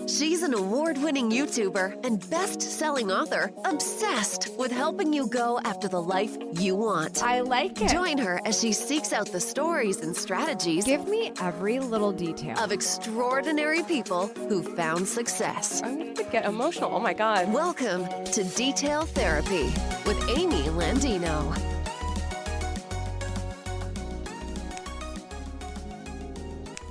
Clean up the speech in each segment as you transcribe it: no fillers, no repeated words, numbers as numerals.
She's an award-winning YouTuber and best-selling author obsessed with helping you go after the life you want. I like it. Join her as she seeks out the stories and strategies Give me every little detail. of extraordinary people who found success. I'm going to get emotional. Oh my God. Welcome to Detail Therapy with Amy Landino.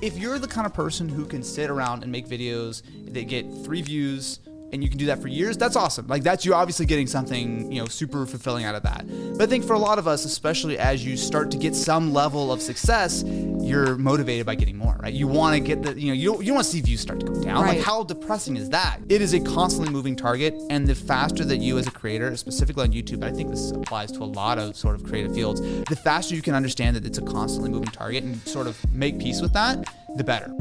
If you're the kind of person who can sit around and make videos that get 3 views and you can do that for years, that's awesome. Like you're obviously getting something, super fulfilling out of that. But I think for a lot of us, especially as you start to get some level of success, you're motivated by getting more, right? You want to get you don't want to see views start to go down. Right. Like how depressing is that? It is a constantly moving target, and the faster that you as a creator, specifically on YouTube, but I think this applies to a lot of sort of creative fields, the faster you can understand that it's a constantly moving target and sort of make peace with that, the better.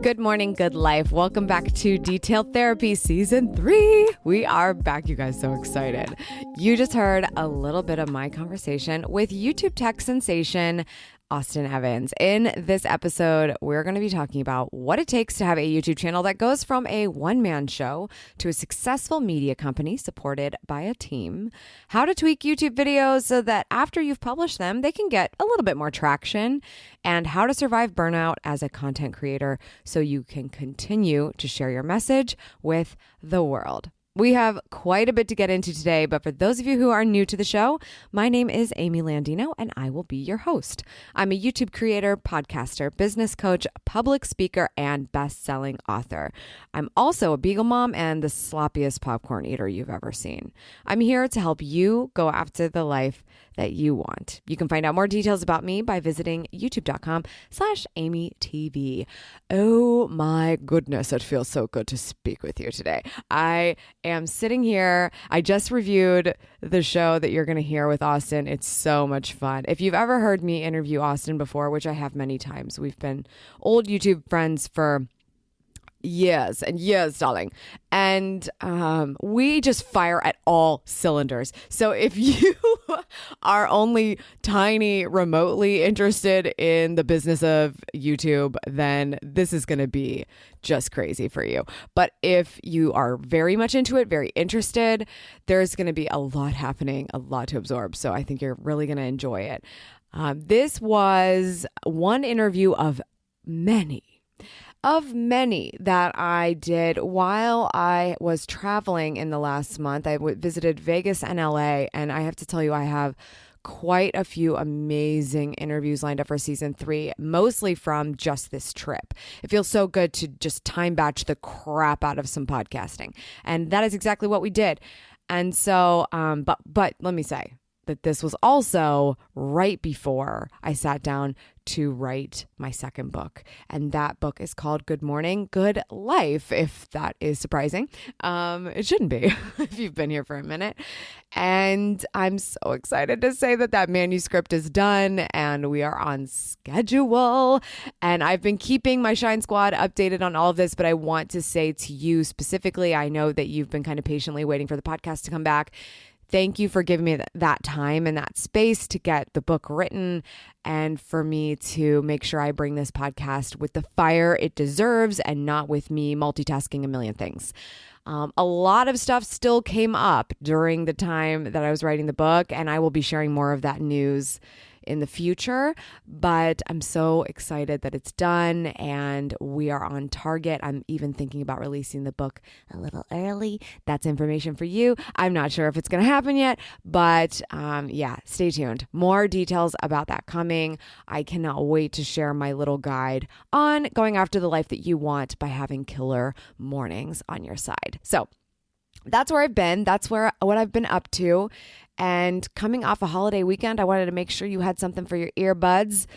Good morning, good life. Welcome back to Detailed Therapy Season 3. We are back, you guys, so excited. You just heard a little bit of my conversation with YouTube tech sensation Austin Evans. In this episode, we're going to be talking about what it takes to have a YouTube channel that goes from a one-man show to a successful media company supported by a team, how to tweak YouTube videos so that after you've published them, they can get a little bit more traction, and how to survive burnout as a content creator so you can continue to share your message with the world. We have quite a bit to get into today, but for those of you who are new to the show, my name is Amy Landino, and I will be your host. I'm a YouTube creator, podcaster, business coach, public speaker, and best-selling author. I'm also a Beagle mom and the sloppiest popcorn eater you've ever seen. I'm here to help you go after the life that you want. You can find out more details about me by visiting youtube.com/AMYTV. Oh my goodness, it feels so good to speak with you today. I am sitting here. I just reviewed the show that you're going to hear with Austin. It's so much fun. If you've ever heard me interview Austin before, which I have many times, we've been old YouTube friends for years and years, darling. And we just fire at all cylinders. So if you are only tiny, remotely interested in the business of YouTube, then this is going to be just crazy for you. But if you are very much into it, very interested, there's going to be a lot happening, a lot to absorb. So I think you're really going to enjoy it. This was one interview of many that I did while I was traveling in the last month. I visited Vegas and LA, and I have to tell you, I have quite a few amazing interviews lined up for season 3, mostly from just this trip. It feels so good to just time batch the crap out of some podcasting. And that is exactly what we did. And so, but let me say that this was also right before I sat down to write my second book. And that book is called Good Morning, Good Life, if that is surprising. It shouldn't be if you've been here for a minute. And I'm so excited to say that manuscript is done and we are on schedule. And I've been keeping my Shine Squad updated on all of this, but I want to say to you specifically, I know that you've been kind of patiently waiting for the podcast to come back. Thank you for giving me that time and that space to get the book written and for me to make sure I bring this podcast with the fire it deserves and not with me multitasking a million things. A lot of stuff still came up during the time that I was writing the book, and I will be sharing more of that news in the future, but I'm so excited that it's done and we are on target. I'm even thinking about releasing the book a little early. That's information for you. I'm not sure if it's going to happen yet, but yeah, stay tuned. More details about that coming. I cannot wait to share my little guide on going after the life that you want by having killer mornings on your side. So that's where I've been. That's what I've been up to. And coming off a holiday weekend, I wanted to make sure you had something for your earbuds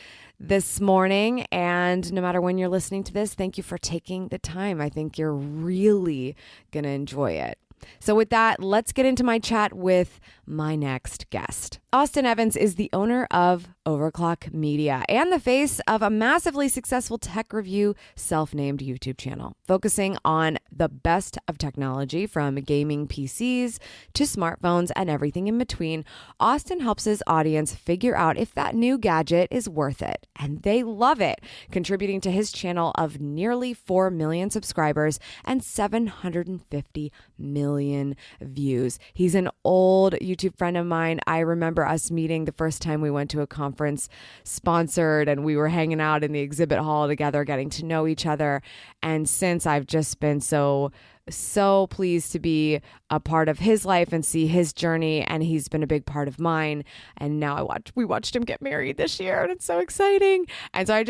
this morning. And no matter when you're listening to this, thank you for taking the time. I think you're really going to enjoy it. So with that, let's get into my chat with my next guest. Austin Evans is the owner of Overclock Media and the face of a massively successful tech review self-named YouTube channel, focusing on the best of technology from gaming PCs to smartphones and everything in between. Austin helps his audience figure out if that new gadget is worth it, and they love it, contributing to his channel of nearly 4 million subscribers and 750 million views. He's an old YouTube friend of mine. I remember us meeting the first time we went to a conference sponsored, and we were hanging out in the exhibit hall together, getting to know each other. And since, I've just been so pleased to be a part of his life and see his journey, and he's been a big part of mine. And now we watched him get married this year, and it's so exciting. And so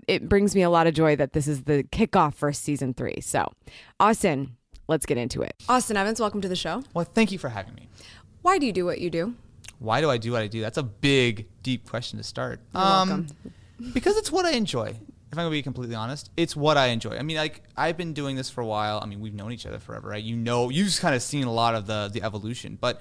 it brings me a lot of joy that this is the kickoff for season 3. So Austin, let's get into it. Austin Evans, welcome to the show. Well, thank you for having me. Why do you do what you do? Why do I do what I do? That's a big, deep question to start. You're welcome. Because it's what I enjoy. If I'm going to be completely honest, it's what I enjoy. I mean, like, I've been doing this for a while. I mean, we've known each other forever, right? You've just kind of seen a lot of the evolution. But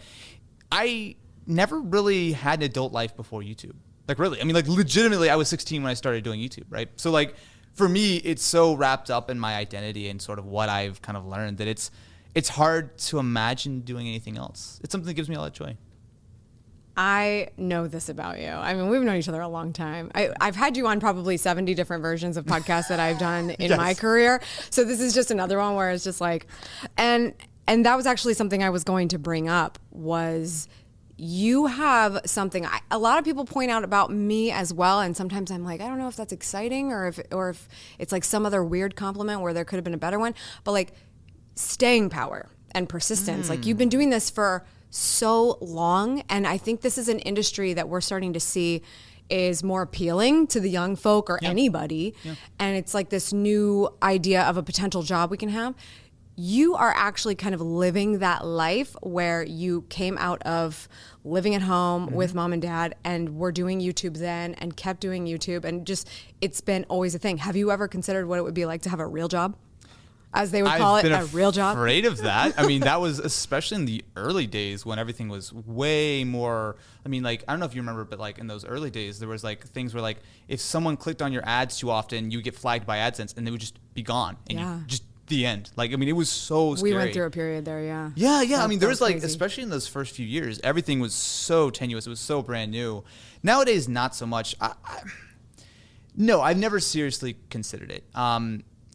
I never really had an adult life before YouTube. Like, really. I mean, like, legitimately, I was 16 when I started doing YouTube, right? So, like, for me, it's so wrapped up in my identity and sort of what I've kind of learned that it's hard to imagine doing anything else. It's something that gives me a lot of joy. I know this about you. I mean, we've known each other a long time. I've had you on probably 70 different versions of podcasts that I've done in my career. So this is just another one where it's just like, and that was actually something I was going to bring up, was you have something a lot of people point out about me as well. And sometimes I'm like, I don't know if that's exciting or if it's like some other weird compliment where there could have been a better one, but like staying power and persistence. Like, you've been doing this for so long, and I think this is an industry that we're starting to see is more appealing to the young folk or anybody. And it's like this new idea of a potential job we can have. You are actually kind of living that life where you came out of living at home with mom and dad and were doing YouTube then and kept doing YouTube, and just, it's been always a thing. Have you ever considered what it would be like to have a real job? As they would call it, a real job. I've been afraid of that. I mean, that was especially in the early days when everything was way more. I mean, like, I don't know if you remember, but like in those early days, there was like things where like if someone clicked on your ads too often, you get flagged by AdSense and they would just be gone. And you just the end. Like, I mean, it was so scary. We went through a period there, yeah. Yeah. I mean, there was like, especially in those first few years, everything was so tenuous. It was so brand new. Nowadays, not so much. No, I've never seriously considered it.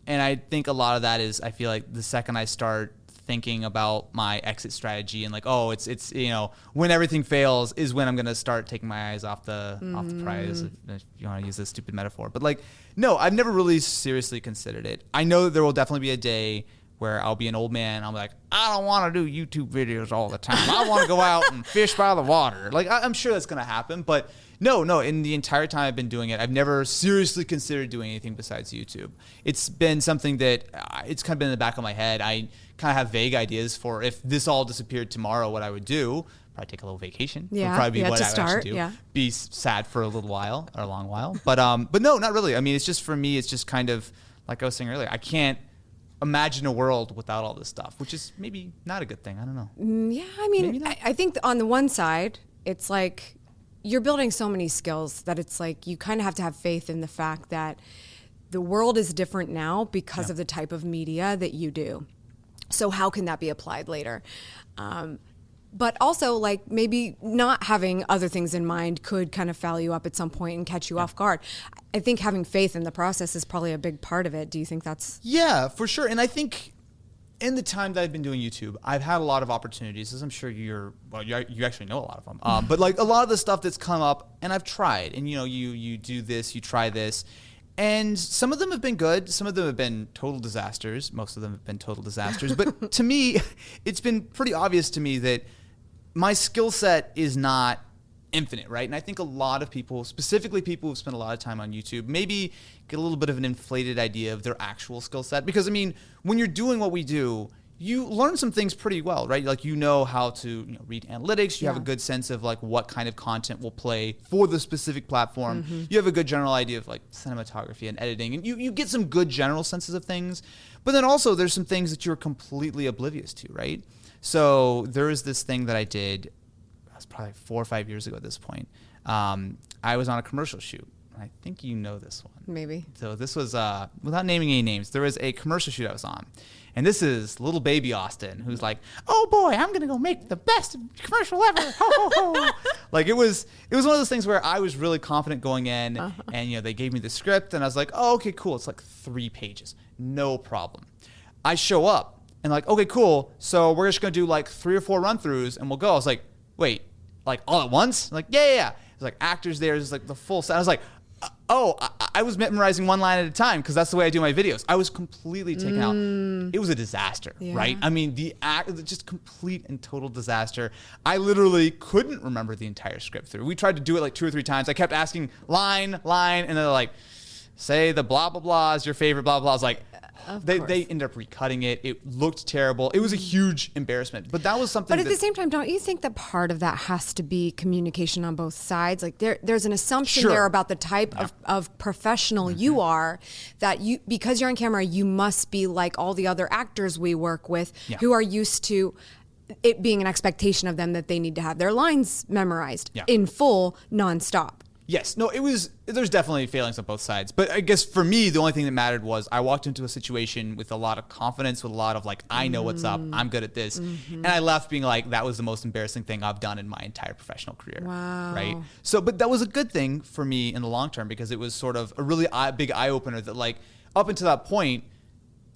And I think a lot of that is, I feel like the second I start thinking about my exit strategy and like, oh, it's you know, when everything fails is when I'm going to start taking my eyes off the prize, if you want to use this stupid metaphor. But like, no, I've never really seriously considered it. I know that there will definitely be a day where I'll be an old man. I'm like, I don't want to do YouTube videos all the time. I want to go out and fish by the water. Like, I'm sure that's going to happen, but no, in the entire time I've been doing it, I've never seriously considered doing anything besides YouTube. It's been something that it's kind of been in the back of my head. I kind of have vague ideas for if this all disappeared tomorrow, what I would do. Probably take a little vacation. Yeah, would probably be what I would actually do. Yeah. Be sad for a little while or a long while. But no, not really. I mean, it's just, for me, it's just kind of, like I was saying earlier, I can't imagine a world without all this stuff, which is maybe not a good thing. I don't know. Yeah, I mean, I think on the one side, it's like, you're building so many skills that it's like you kind of have to have faith in the fact that the world is different now because of the type of media that you do. So how can that be applied later? But also, like, maybe not having other things in mind could kind of foul you up at some point and catch you off guard. I think having faith in the process is probably a big part of it. Do you think that's... Yeah, for sure. And I think in the time that I've been doing YouTube, I've had a lot of opportunities, as I'm sure you actually know a lot of them. But like a lot of the stuff that's come up, and I've tried, and you know, you do this, you try this, and some of them have been good. Some of them have been total disasters. Most of them have been total disasters. But to me, it's been pretty obvious to me that my skill set is not infinite, right? And I think a lot of people, specifically people who've spent a lot of time on YouTube, maybe get a little bit of an inflated idea of their actual skill set. Because I mean, when you're doing what we do, you learn some things pretty well, right? Like, you know how to read analytics. You have a good sense of like what kind of content will play for the specific platform. You have a good general idea of like cinematography and editing, and you get some good general senses of things. But then also there's some things that you're completely oblivious to, right? So there was this thing that I did, that was probably 4 or 5 years ago at this point. I was on a commercial shoot. I think you know this one. Maybe. So this was, without naming any names, there was a commercial shoot I was on. And this is little baby Austin, who's like, oh boy, I'm going to go make the best commercial ever. Ho, ho, ho. Like it was one of those things where I was really confident going in and, you know, they gave me the script and I was like, oh, okay, cool. It's like 3 pages. No problem. I show up and like, okay, cool. So we're just going to do like 3 or 4 run throughs and we'll go. I was like, wait, like all at once? Like, yeah. There's like actors there. There's like the full set. I was like, I was memorizing 1 line at a time because that's the way I do my videos. I was completely taken out. It was a disaster, right? I mean, just complete and total disaster. I literally couldn't remember the entire script through. We tried to do it like 2 or 3 times. I kept asking line, and they're like, say the blah, blah, blah is your favorite blah, blah. I was like, they ended up recutting it. It looked terrible. It was a huge embarrassment. But that was something. But at the same time, don't you think that part of that has to be communication on both sides? Like there's an assumption there about the type of professional you are, that you, because you're on camera, you must be like all the other actors we work with who are used to it being an expectation of them that they need to have their lines memorized in full, nonstop. Yes. No, there's definitely failings on both sides. But I guess for me, the only thing that mattered was I walked into a situation with a lot of confidence, with a lot of like, I know what's up. I'm good at this. And I left being like, that was the most embarrassing thing I've done in my entire professional career. Wow. Right. So, but that was a good thing for me in the long term because it was sort of a really big eye opener that like up until that point,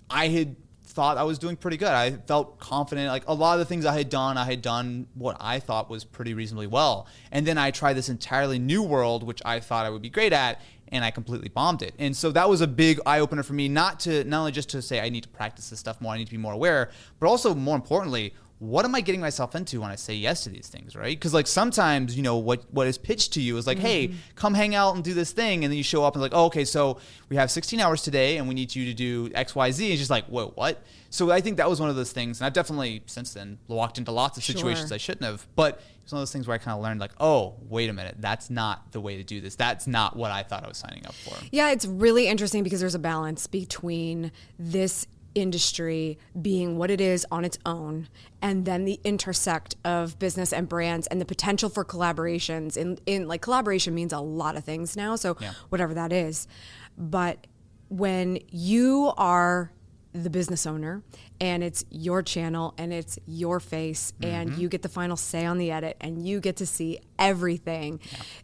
I had thought I was doing pretty good. I felt confident. Like a lot of the things I had done what I thought was pretty reasonably well. And then I tried this entirely new world, which I thought I would be great at, and I completely bombed it. And so that was a big eye opener for me, not only just to say I need to practice this stuff more, I need to be more aware, but also more importantly, what am I getting myself into when I say yes to these things, right? Because like sometimes, you know, what is pitched to you is like, hey, come hang out and do this thing. And then you show up and like, oh, okay, so we have 16 hours today and we need you to do X, Y, Z. It's just like, whoa, what? So I think that was one of those things. And I've definitely since then walked into lots of situations I shouldn't have. But it's one of those things where I kind of learned like, oh, wait a minute, that's not the way to do this. That's not what I thought I was signing up for. Yeah, it's really interesting because there's a balance between this industry being what it is on its own, and then the intersect of business and brands and the potential for collaborations. In like collaboration means a lot of things now, so whatever that is. But when you are the business owner and it's your channel and it's your face and you get the final say on the edit and you get to see everything,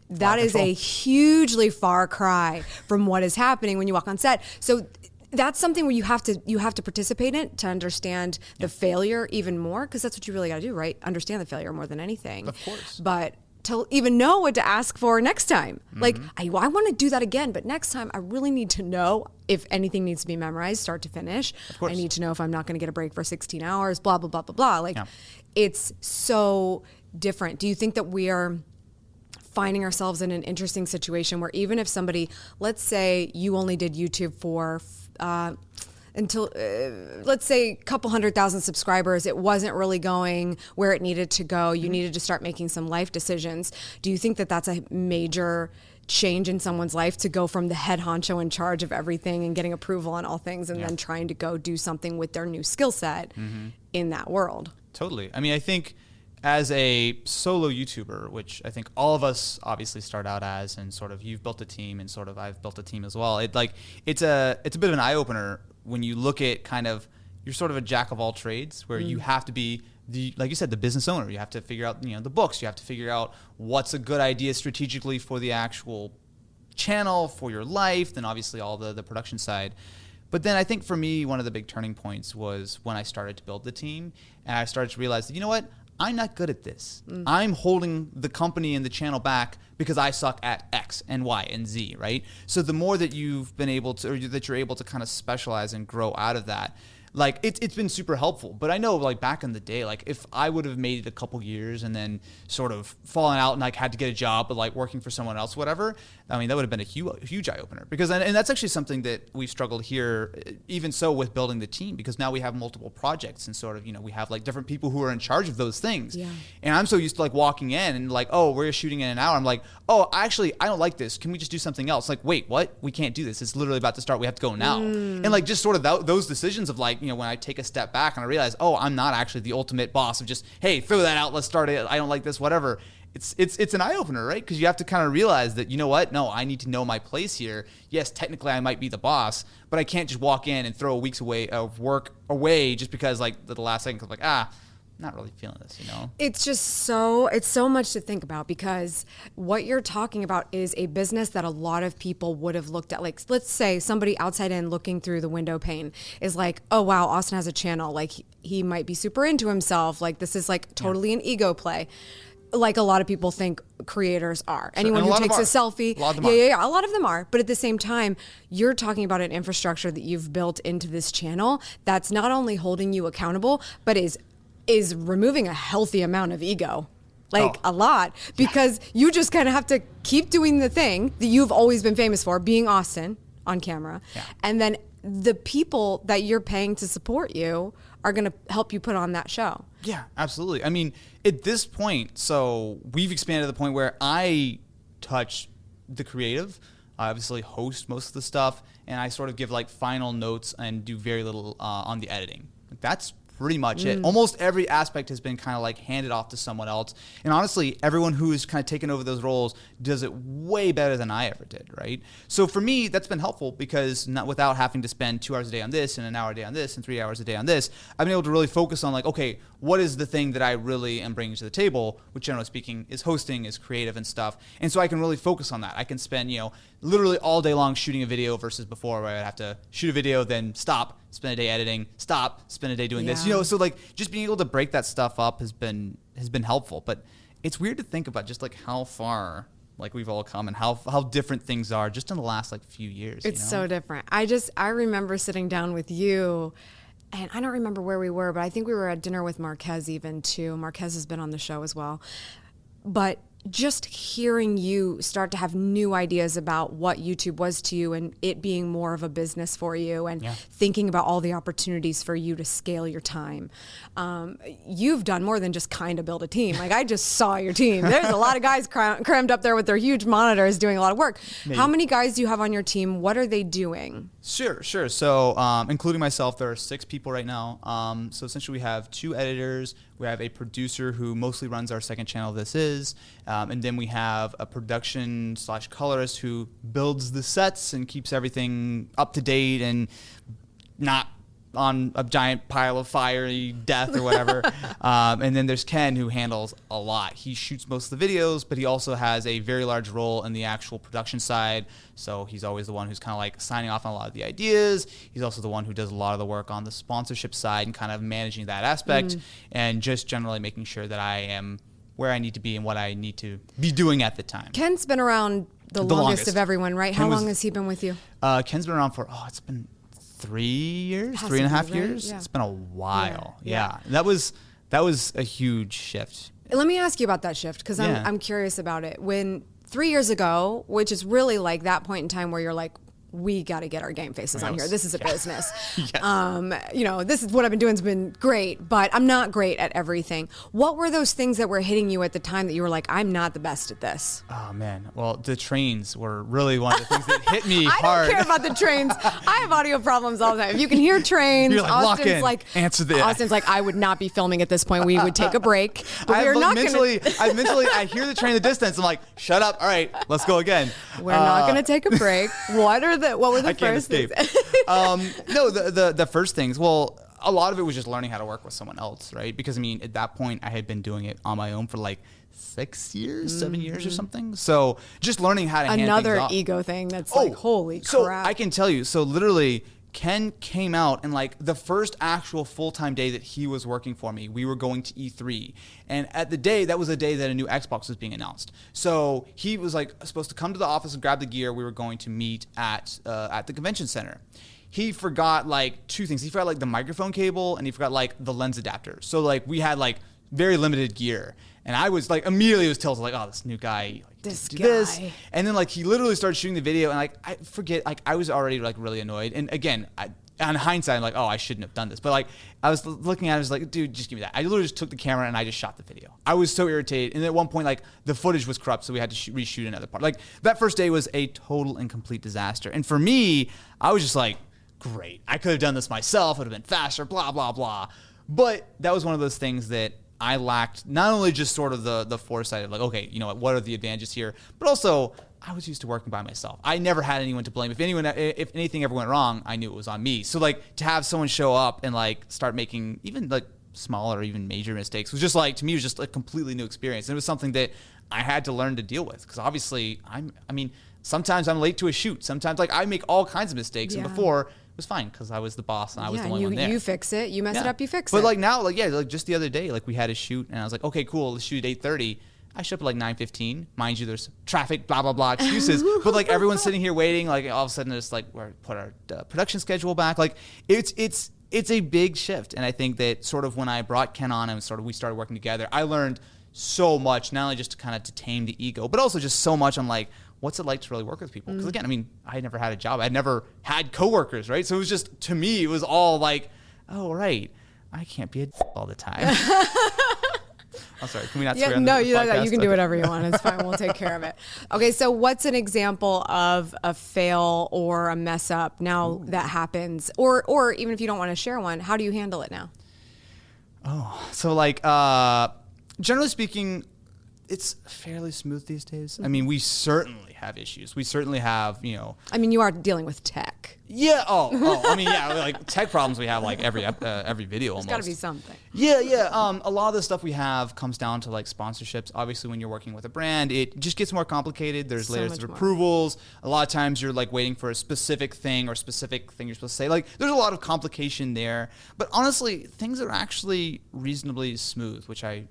that is a hugely far cry from what is happening when you walk on set. So that's something where you have to participate in to understand the failure even more, because that's what you really got to do, right? Understand the failure more than anything. Of course. But to even know what to ask for next time. Like, I want to do that again, but next time I really need to know if anything needs to be memorized, start to finish. Of course. I need to know if I'm not going to get a break for 16 hours, blah, blah, blah, blah, blah. Like, it's so different. Do you think that we are finding ourselves in an interesting situation where even if somebody, let's say you only did YouTube for until let's say a couple 100,000 subscribers, it wasn't really going where it needed to go, you needed to start making some life decisions. Do you think that that's a major change in someone's life to go from the head honcho in charge of everything and getting approval on all things and then trying to go do something with their new skill set in that world? Totally. I mean, I think as a solo YouTuber, which I think all of us obviously start out as, and sort of you've built a team and sort of I've built a team as well. It's a bit of an eye opener when you look at kind of, you're sort of a jack of all trades where you have to be like you said, the business owner. You have to figure out, the books. You have to figure out what's a good idea strategically for the actual channel, for your life, then obviously all the production side. But then I think for me, one of the big turning points was when I started to build the team and I started to realize that, you know what? I'm not good at this. I'm holding the company and the channel back because I suck at X and Y and Z, right? So the more that you've been able to, or that you're able to kind of specialize and grow out of that, like it's been super helpful. But I know like back in the day, like if I would have made it a couple years and then sort of fallen out and like had to get a job, but like working for someone else, whatever, I mean, that would have been a huge eye opener because, and that's actually something that we've struggled here, even so with building the team, because now we have multiple projects and sort of, we have like different people who are in charge of those things. Yeah. And I'm so used to like walking in and like, oh, we're shooting in an hour. I'm like, oh, actually, I don't like this. Can we just do something else? Like, wait, what? We can't do this. It's literally about to start. We have to go now. And like, just sort of those decisions of like, when I take a step back and I realize, oh, I'm not actually the ultimate boss of just, hey, throw that out, let's start it, I don't like this, whatever. It's an eye-opener, right? Because you have to kind of realize that, you know what? No, I need to know my place here. Yes, technically I might be the boss, but I can't just walk in and throw a week's away of work away just because like the last second, like, not really feeling this, It's so much to think about, because what you're talking about is a business that a lot of people would have looked at. Like, let's say somebody outside in looking through the window pane is like, oh wow, Austin has a channel. Like he might be super into himself. Like this is like totally an ego play. Like a lot of people think creators are. Sure. Anyone who takes a selfie. A lot of them are. But at the same time, you're talking about an infrastructure that you've built into this channel that's not only holding you accountable, but is removing a healthy amount of ego. Like a lot. Because you just kind of have to keep doing the thing that you've always been famous for, being Austin on camera. Yeah. And then the people that you're paying to support you are going to help you put on that show. Yeah, absolutely. I mean, at this point, so we've expanded to the point where I touch the creative. I obviously host most of the stuff, and I sort of give like final notes and do very little on the editing. That's pretty much it. Almost every aspect has been kind of like handed off to someone else. And honestly, everyone who's kind of taken over those roles does it way better than I ever did, right? So for me, that's been helpful because not without having to spend 2 hours a day on this and an hour a day on this and 3 hours a day on this, I've been able to really focus on like, okay, what is the thing that I really am bringing to the table, which generally speaking is hosting, is creative and stuff. And so I can really focus on that. I can spend, literally all day long shooting a video versus before where I'd have to shoot a video, then stop, spend a day editing, stop, spend a day doing this. So like just being able to break that stuff up has been helpful. But it's weird to think about just like how far like we've all come and how different things are just in the last like few years. It's so different. I remember sitting down with you, and I don't remember where we were, but I think we were at dinner with Marquez even too. Marquez has been on the show as well. But just hearing you start to have new ideas about what YouTube was to you and it being more of a business for you and thinking about all the opportunities for you to scale your time. You've done more than just kind of build a team. Like I just saw your team. There's a lot of guys crammed up there with their huge monitors doing a lot of work. Maybe. How many guys do you have on your team? What are they doing? Sure. So including myself, there are 6 people right now. So essentially we have 2 editors. We have a producer who mostly runs our second channel, This Is. And then we have a production/colorist who builds the sets and keeps everything up to date and not on a giant pile of fiery death or whatever. And then there's Ken, who handles a lot. He shoots most of the videos, but he also has a very large role in the actual production side. So he's always the one who's kind of like signing off on a lot of the ideas. He's also the one who does a lot of the work on the sponsorship side and kind of managing that aspect and just generally making sure that I am where I need to be and what I need to be doing at the time. Ken's been around the longest of everyone, right? How long has he been with you? Ken's been around for, it's been 3 years, 3.5 years. Yeah. It's been a while. Yeah. That was a huge shift. Let me ask you about that shift, because I'm curious about it. When 3 years ago, which is really like that point in time where you're like, we got to get our game faces on here. This is a business. This is what I've been doing has been great, but I'm not great at everything. What were those things that were hitting you at the time that you were like, I'm not the best at this? Oh man. Well, the trains were really one of the things that hit me hard. I don't care about the trains. I have audio problems all the time. If you can hear trains, you're like, Austin's Austin's like, I would not be filming at this point. We would take a break. But we're not mentally, I hear the train in the distance. I'm like, shut up. All right, let's go again. We're not going to take a break. What were the first things? No, the first things. Well, a lot of it was just learning how to work with someone else, right? Because I mean, at that point, I had been doing it on my own for like 6 years, 7 years or something. So just learning how to hand things off. Another ego thing that's like, holy crap. So I can tell you. So literally, Ken came out and like the first actual full-time day that he was working for me, we were going to E3. And that was a day that a new Xbox was being announced. So he was like supposed to come to the office and grab the gear. We were going to meet at the convention center. He forgot like 2 things. He forgot like the microphone cable and he forgot like the lens adapter. So like we had like very limited gear. And I was like, immediately was tilted like, oh, this new guy, like, this. And then like he literally started shooting the video and like I forget, like I was already like really annoyed. And again, on hindsight, I'm like, oh, I shouldn't have done this. But like I was looking at it, I was like, dude, just give me that. I literally just took the camera and I just shot the video. I was so irritated. And at one point, like the footage was corrupt, so we had to reshoot another part. Like that first day was a total and complete disaster. And for me, I was just like, great. I could have done this myself. It would have been faster, blah, blah, blah. But that was one of those things that I lacked, not only just sort of the foresight of like, okay, you know what are the advantages here, but also I was used to working by myself. I never had anyone to blame. If anything ever went wrong, I knew it was on me. So like to have someone show up and like start making even like smaller or even major mistakes was just like, to me, it was just a completely new experience. And it was something that I had to learn to deal with, because obviously sometimes I'm late to a shoot. Sometimes like I make all kinds of mistakes, and before it was fine because I was the boss and I was the only one there. You fix it. You mess it up, you fix it. But like now, like just the other day, like we had a shoot and I was like, okay, cool, let's shoot at 8:30. I show up at like 9:15. Mind you, there's traffic, blah, blah, blah, excuses. But like everyone's sitting here waiting. Like all of a sudden it's like we put our production schedule back. Like it's a big shift. And I think that sort of when I brought Ken on and we started working together, I learned so much, not only just to kind of tame the ego, but also just so much on like, what's it like to really work with people? Because again, I mean, I had never had a job. I'd never had coworkers, right? So it was just, to me, it was all like, oh, right, I can't be a all the time. I'm sorry, can we not swear on this podcast? You can do whatever you want. It's fine. We'll take care of it. Okay, so what's an example of a fail or a mess up now that happens? Or even if you don't want to share one, how do you handle it now? Oh, so like, generally speaking, it's fairly smooth these days. I mean, we certainly have issues. We certainly have, I mean, you are dealing with tech. Yeah. I mean, yeah, like tech problems we have like every video almost. There's got to be something. Yeah. A lot of the stuff we have comes down to like sponsorships. Obviously, when you're working with a brand, it just gets more complicated. There's layers of approvals. A lot of times you're like waiting for a specific thing or specific thing you're supposed to say. Like there's a lot of complication there. But honestly, things are actually reasonably smooth, which I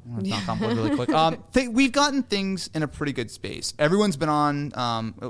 want to knock on wood really quick. We've gotten things in a pretty good space. Everyone's been on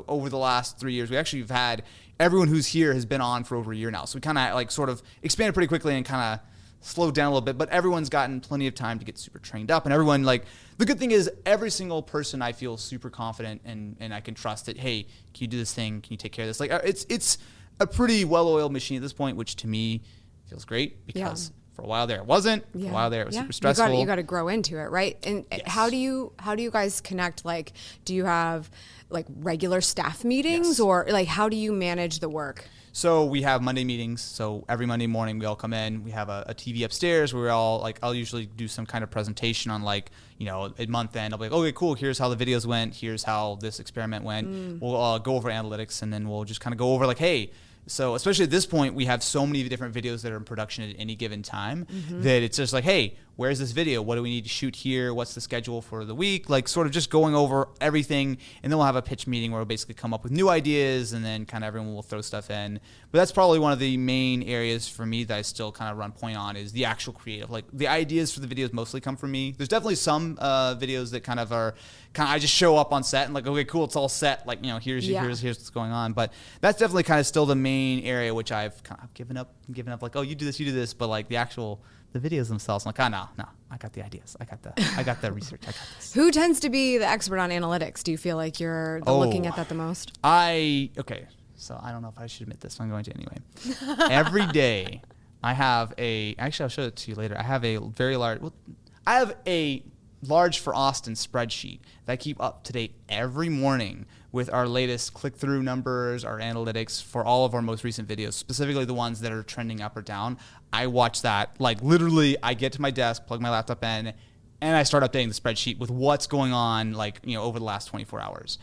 over the last 3 years. We actually have had everyone who's here has been on for over a year now. So we kind of like sort of expanded pretty quickly and kind of slowed down a little bit. But everyone's gotten plenty of time to get super trained up. And everyone, like, the good thing is every single person I feel super confident and I can trust that, hey, can you do this thing? Can you take care of this? Like it's a pretty well-oiled machine at this point, which to me feels great because for a while there it wasn't. For a while there it was super stressful. You got to grow into it, right? And how do you guys connect? Like, do you have like regular staff meetings or like how do you manage the work? So we have Monday meetings. So every Monday morning we all come in. We have a TV upstairs where we're all like, I'll usually do some kind of presentation on like, at month end. I'll be like, okay, cool. Here's how the videos went. Here's how this experiment went. We'll go over analytics and then we'll just kind of go over like, hey, so especially at this point, we have so many different videos that are in production at any given time that it's just like, hey, where's this video? What do we need to shoot here? What's the schedule for the week? Like sort of just going over everything. And then we'll have a pitch meeting where we'll basically come up with new ideas and then kind of everyone will throw stuff in. But that's probably one of the main areas for me that I still kind of run point on is the actual creative. Like the ideas for the videos mostly come from me. There's definitely some videos that kind of are I just show up on set and like, okay, cool, it's all set. Like, here's what's going on. But that's definitely kind of still the main area, which I've kind of given up like, oh, you do this. But like the videos themselves, I'm like, no, I got the ideas. I got the research. I got this. Who tends to be the expert on analytics? Do you feel like you're looking at that the most? Okay. So I don't know if I should admit this, but I'm going to anyway. Every day I have actually I'll show it to you later. I have a large for Austin spreadsheet that I keep up to date every morning with our latest click-through numbers, our analytics for all of our most recent videos, specifically the ones that are trending up or down. I watch that, like literally I get to my desk, plug my laptop in, and I start updating the spreadsheet with what's going on like, over the last 24 hours.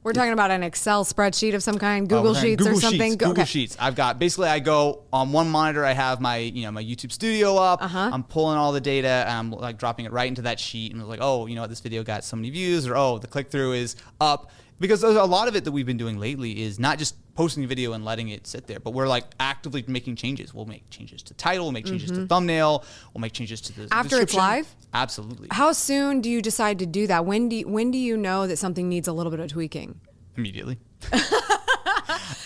We're talking about an Excel spreadsheet of some kind, Google Sheets or something? Google Sheets. I've got, basically I go on one monitor, I have my, my YouTube studio up. I'm pulling all the data and I'm like dropping it right into that sheet. And it's like, oh, this video got so many views, or oh, the click-through is up. Because a lot of it that we've been doing lately is not just posting a video and letting it sit there, but we're like actively making changes. We'll make changes to title, we'll make changes to thumbnail, we'll make changes to the After it's live? Absolutely. How soon do you decide to do that? When do you know that something needs a little bit of tweaking? Immediately.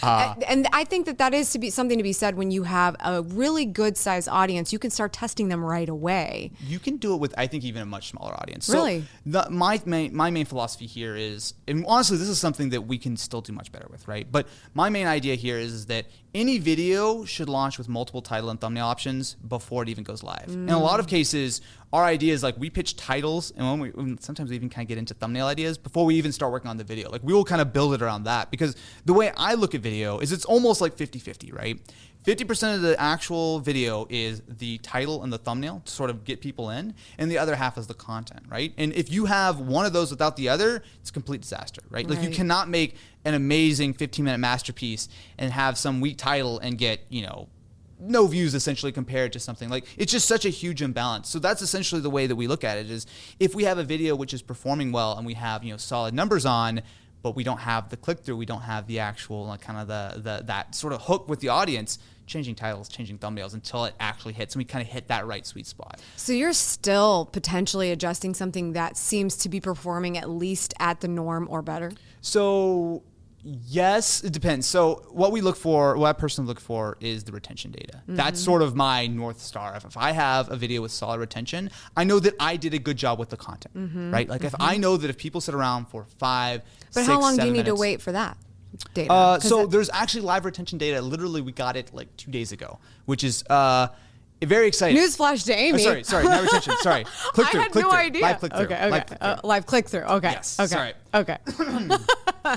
And I think that is something to be said when you have a really good sized audience. You can start testing them right away. You can do it with, I think, even a much smaller audience. Really? So my main philosophy here is, and honestly, this is something that we can still do much better with, right? But my main idea here is that any video should launch with multiple title and thumbnail options before it even goes live. In a lot of cases, our idea is like we pitch titles, and sometimes we even kind of get into thumbnail ideas before we even start working on the video. Like we will kind of build it around that, because the way I look at video is it's almost like 50-50, right? 50% of the actual video is the title and the thumbnail to sort of get people in, and the other half is the content, right? And if you have one of those without the other, it's a complete disaster, right? Like you cannot make an amazing 15-minute masterpiece and have some weak title and get, no views essentially compared to something. Like it's just such a huge imbalance. So that's essentially the way that we look at it, is if we have a video which is performing well and we have, solid numbers on, but we don't have the click-through, we don't have the actual kind of the that sort of hook with the audience, changing titles, changing thumbnails until it actually hits, and we kind of hit that right sweet spot. So you're still potentially adjusting something that seems to be performing at least at the norm or better? So yes, it depends. So what I personally look for is the retention data. Mm-hmm. That's sort of my North Star. If I have a video with solid retention, I know that I did a good job with the content, right? Like if I know that if people sit around for 5, but 6, how long do you need minutes, to wait for that data? So there's actually live retention data. Literally, we got it like 2 days ago, which is very exciting. Newsflash to Amy. Oh, sorry, not retention. Sorry, click-through. I had no idea. Live click-through. Okay. Live click-through. Live click-through. Okay. Yes. Okay. Sorry. Okay.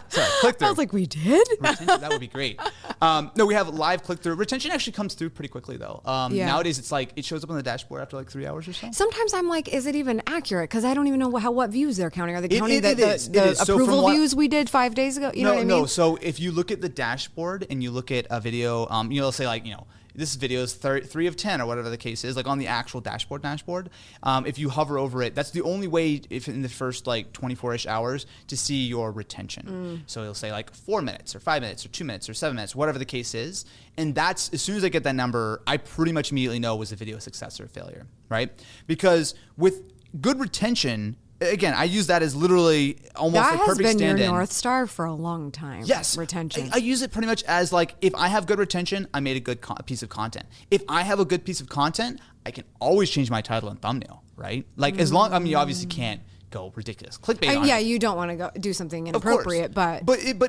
Sorry, click-through. I was like, we did? Retention, that would be great. No, we have live click-through. Retention actually comes through pretty quickly, though. Nowadays, it's like it shows up on the dashboard after like 3 hours or so. Sometimes I'm like, is it even accurate? Because I don't even know what views they're counting. Are they counting It is. the So approval views we did 5 days ago? You know what I mean? No. So if you look at the dashboard and you look at a video, let's say like, this video is 3 of 10 or whatever the case is, like on the actual dashboard. If you hover over it, that's the only way if in the first like 24-ish hours to see your retention. So it'll say like 4 minutes or 5 minutes or 2 minutes or 7 minutes, whatever the case is. And that's, as soon as I get that number, I pretty much immediately know was a video a success or a failure, right? Because with good retention, again, I use that as literally almost a perfect stand-in. That has been your North Star for a long time. Yes. Retention. I use it pretty much as like, if I have good retention, I made a good piece of content. If I have a good piece of content, I can always change my title and thumbnail, right? Like as long, you obviously can't go ridiculous clickbait on it. You don't want to go do something inappropriate, but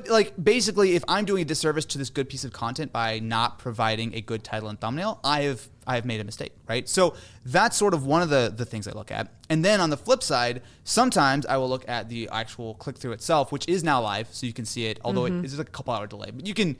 like basically, if I'm doing a disservice to this good piece of content by not providing a good title and thumbnail, I have made a mistake, right? So that's sort of one of the things I look at. And then on the flip side, sometimes I will look at the actual click-through itself, which is now live, so you can see it, although it is a couple hour delay. But you can,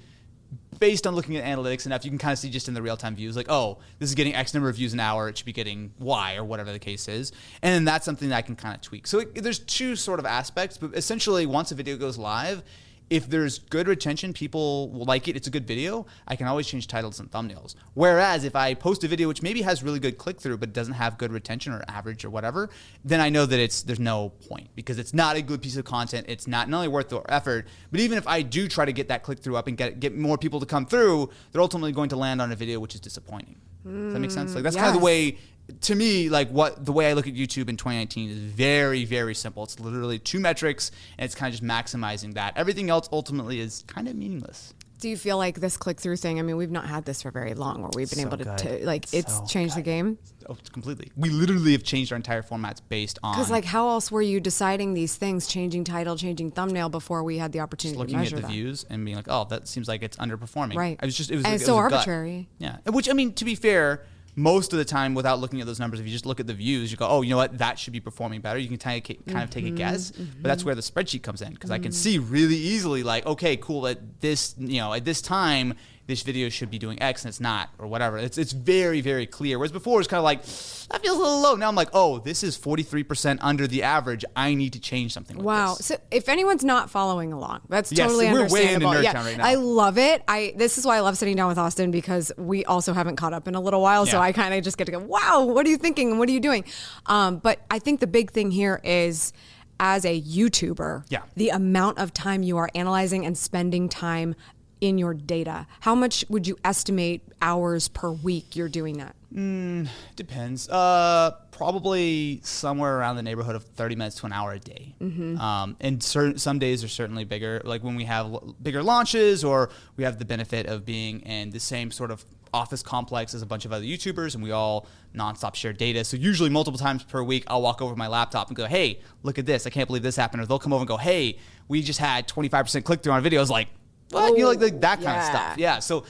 based on looking at analytics enough, you can kind of see just in the real-time views, like, oh, this is getting X number of views an hour, it should be getting Y or whatever the case is. And then that's something that I can kind of tweak. So there's two sort of aspects, but essentially once a video goes live, if there's good retention, people will like it, it's a good video, I can always change titles and thumbnails. Whereas if I post a video which maybe has really good click-through but doesn't have good retention or average or whatever, then I know that there's no point, because it's not a good piece of content. It's not only worth the effort, but even if I do try to get that click-through up and get more people to come through, they're ultimately going to land on a video which is disappointing. Does that make sense? Like that's kind of the way, to me, like the way I look at YouTube in 2019 is very, very simple. It's literally 2 metrics, and it's kind of just maximizing that. Everything else ultimately is kind of meaningless. Do you feel like this click-through thing, I mean, we've not had this for very long, where we've been able to like, it's changed the game? Oh, completely. We literally have changed our entire formats based on... Because like, how else were you deciding these things, changing title, changing thumbnail, before we had the opportunity to measure that? Looking at the views and being like, oh, that seems like it's underperforming. Right. It was and it's so arbitrary. Yeah. Which, I mean, to be fair, most of the time, without looking at those numbers, if you just look at the views, you go, oh, you know what, that should be performing better. You can kind of take a guess, but that's where the spreadsheet comes in, because I can see really easily, like, okay, cool, at this time, this video should be doing X and it's not, or whatever. It's very, very clear. Whereas before, it's kind of like, that feels a little low. Now I'm like, oh, this is 43% under the average. I need to change something with this. So if anyone's not following along, that's totally we're understandable. Way into Nerdtown right now. I love it. This is why I love sitting down with Austin, because we also haven't caught up in a little while. So I kind of just get to go, wow, what are you thinking? And what are you doing? But I think the big thing here is, as a YouTuber, the amount of time you are analyzing and spending time in your data. How much would you estimate hours per week you're doing that? Depends. Probably somewhere around the neighborhood of 30 minutes to an hour a day. And some days are certainly bigger, like when we have bigger launches, or we have the benefit of being in the same sort of office complex as a bunch of other YouTubers, and we all nonstop share data. So usually multiple times per week, I'll walk over my laptop and go, hey, look at this. I can't believe this happened. Or they'll come over and go, hey, we just had 25% click-through on videos. Like, what? Like that kind of stuff. Yeah. So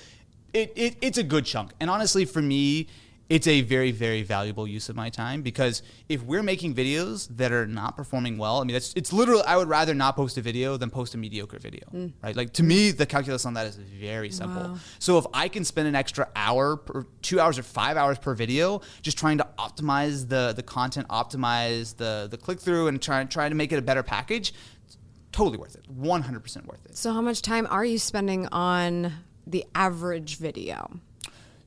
it's a good chunk. And honestly, for me, it's a very, very valuable use of my time, because if we're making videos that are not performing well, I mean, it's literally, I would rather not post a video than post a mediocre video, right? Like, to me, the calculus on that is very simple. Wow. So if I can spend an extra hour, 2 hours or 5 hours per video, just trying to optimize the content, optimize the click-through, and try to make it a better package, it's totally worth it, 100% worth it. So how much time are you spending on the average video?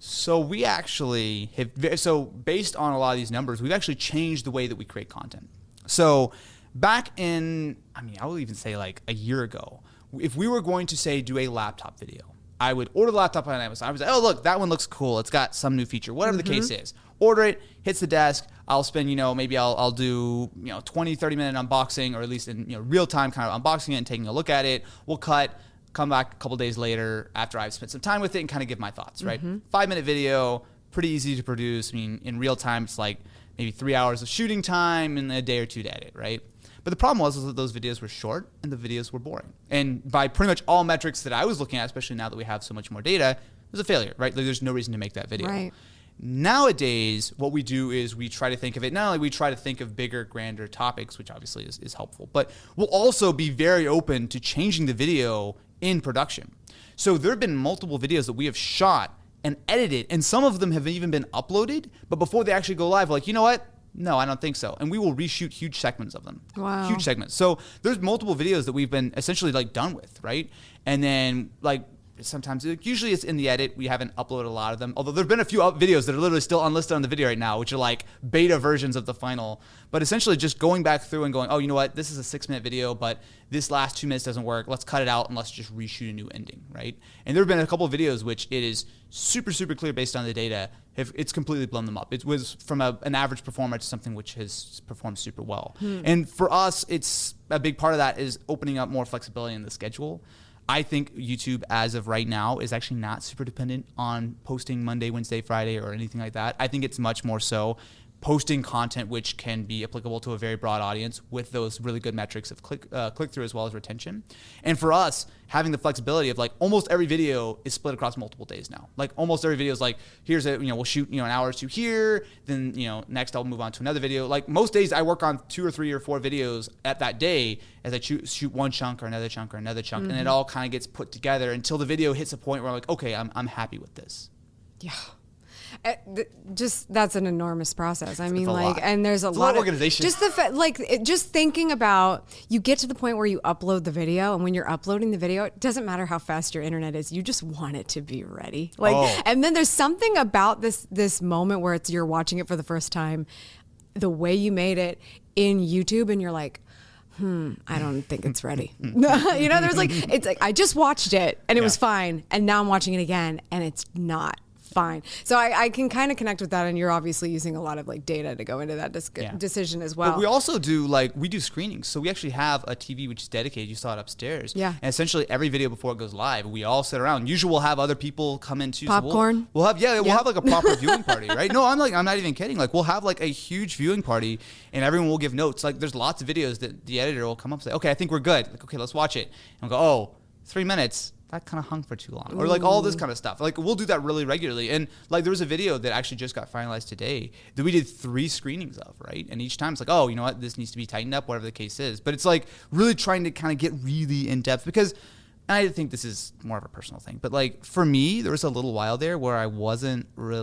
So we actually have, so based on a lot of these numbers, we've actually changed the way that we create content. So back in, I mean, I will even say like a year ago, if we were going to say do a laptop video, I would order the laptop on Amazon. I was like, oh, look, that one looks cool. It's got some new feature, whatever the case is. Order it, hits the desk. I'll spend, maybe I'll do, 20, 30 minute unboxing, or at least in, real time kind of unboxing it and taking a look at it. We'll cut, come back a couple days later after I've spent some time with it and kind of give my thoughts, right? 5-minute video, pretty easy to produce. I mean, in real time, it's like maybe 3 hours of shooting time and a day or two to edit, right? But the problem was that those videos were short and the videos were boring. And by pretty much all metrics that I was looking at, especially now that we have so much more data, it was a failure, right? Like, there's no reason to make that video. Right. Nowadays, what we do is we try to think of it, not only we try to think of bigger, grander topics, which obviously is helpful, but we'll also be very open to changing the video in production. So there have been multiple videos that we have shot and edited, and some of them have even been uploaded, but before they actually go live, we're like, you know what? No, I don't think so. And we will reshoot huge segments of them. Wow. Huge segments. So there's multiple videos that we've been essentially like done with, right? And then like sometimes, usually it's in the edit. We haven't uploaded a lot of them. Although there've been a few videos that are literally still unlisted on the video right now, which are like beta versions of the final. But essentially just going back through and going, oh, you know what? This is a 6-minute video, but this last 2 minutes doesn't work. Let's cut it out and let's just reshoot a new ending, right? And there have been a couple of videos which it is super, super clear based on the data. It's completely blown them up. It was from an average performer to something which has performed super well. And for us, it's a big part of that is opening up more flexibility in the schedule. I think YouTube, as of right now, is actually not super dependent on posting Monday, Wednesday, Friday, or anything like that. I think it's much more so posting content which can be applicable to a very broad audience with those really good metrics of click-through as well as retention. And for us, having the flexibility of like almost every video is split across multiple days now. Like almost every video is like, here's we'll shoot, an hour or two here, then, next I'll move on to another video. Like most days I work on 2 or 3 or 4 videos at that day as I shoot one chunk or another chunk or another chunk. And it all kind of gets put together until the video hits a point where I'm like, okay, I'm happy with this. Yeah. Just that's an enormous process. I mean, like, lot. And there's a lot of organization. Just just thinking about, you get to the point where you upload the video, and when you're uploading the video, it doesn't matter how fast your internet is. You just want it to be ready. And then there's something about this moment where you're watching it for the first time, the way you made it in YouTube, and you're like, I don't think it's ready. There's it's like I just watched it and it was fine, and now I'm watching it again and it's not fine. So I can kind of connect with that, and you're obviously using a lot of data to go into that decision as well. But we also do we do screenings. So we actually have a TV which is dedicated. You saw it upstairs. Yeah. And essentially every video before it goes live, we all sit around. Usually we'll have other people come in too. Popcorn. So we'll have like a proper viewing party, right? No, I'm not even kidding. Like we'll have like a huge viewing party, and everyone will give notes. Like there's lots of videos that the editor will come up and say, okay, I think we're good. Like, okay, let's watch it. And we'll go, oh, 3 minutes. That kind of hung for too long, or like all this kind of stuff. Like we'll do that really regularly. And like there was a video that actually just got finalized today that we did 3 screenings of, right? And each time it's like, oh, you know what, this needs to be tightened up, whatever the case is. But it's like really trying to kind of get really in depth, because, and I think this is more of a personal thing, but like for me, there was a little while there where I was kind of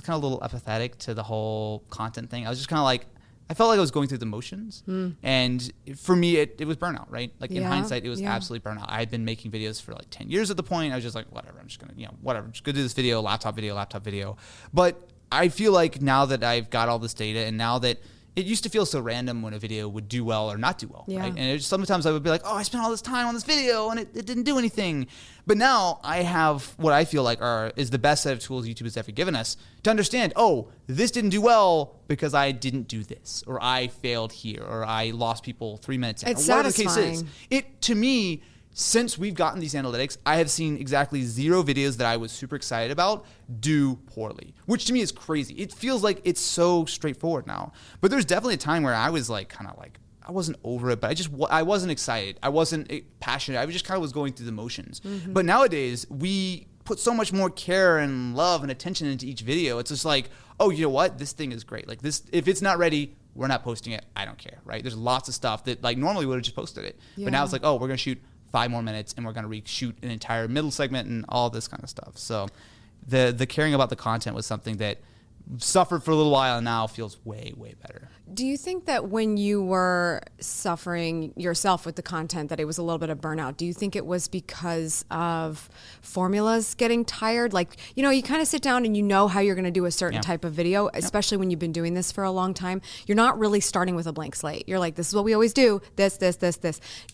a little apathetic to the whole content thing. I was just kind of like, I felt like I was going through the motions. And for me, it was burnout, right? Like in hindsight, it was absolutely burnout. I had been making videos for like 10 years at the point. I was just like, whatever, I'm just going to do this video, laptop video. But I feel like now that I've got all this data, and now that it used to feel so random when a video would do well or not do well, right? And sometimes I would be like, oh, I spent all this time on this video and it didn't do anything. But now I have what I feel like is the best set of tools YouTube has ever given us to understand, oh, this didn't do well because I didn't do this, or I failed here, or I lost people 3 minutes in, it's or whatever satisfying. the case is. It, to me, since we've gotten these analytics, I have seen exactly 0 videos that I was super excited about do poorly, which to me is crazy. It feels like it's so straightforward now. But there's definitely a time where I was like, I wasn't over it, but I wasn't excited. I wasn't passionate. I just kind of was going through the motions. But nowadays, we put so much more care and love and attention into each video. It's just like, oh, you know what? This thing is great. Like this, if it's not ready, we're not posting it. I don't care, right? There's lots of stuff that like normally we would have just posted it. Yeah. But now it's like, oh, we're going to shoot 5 more minutes and we're going to reshoot an entire middle segment and all this kind of stuff. So the caring about the content was something that suffered for a little while and now feels way, way better. Do you think that when you were suffering yourself with the content that it was a little bit of burnout? Do you think it was because of formulas getting tired? Like, you know, you kind of sit down and you know how you're going to do a certain type of video, especially when you've been doing this for a long time. You're not really starting with a blank slate. You're like, this is what we always do, this.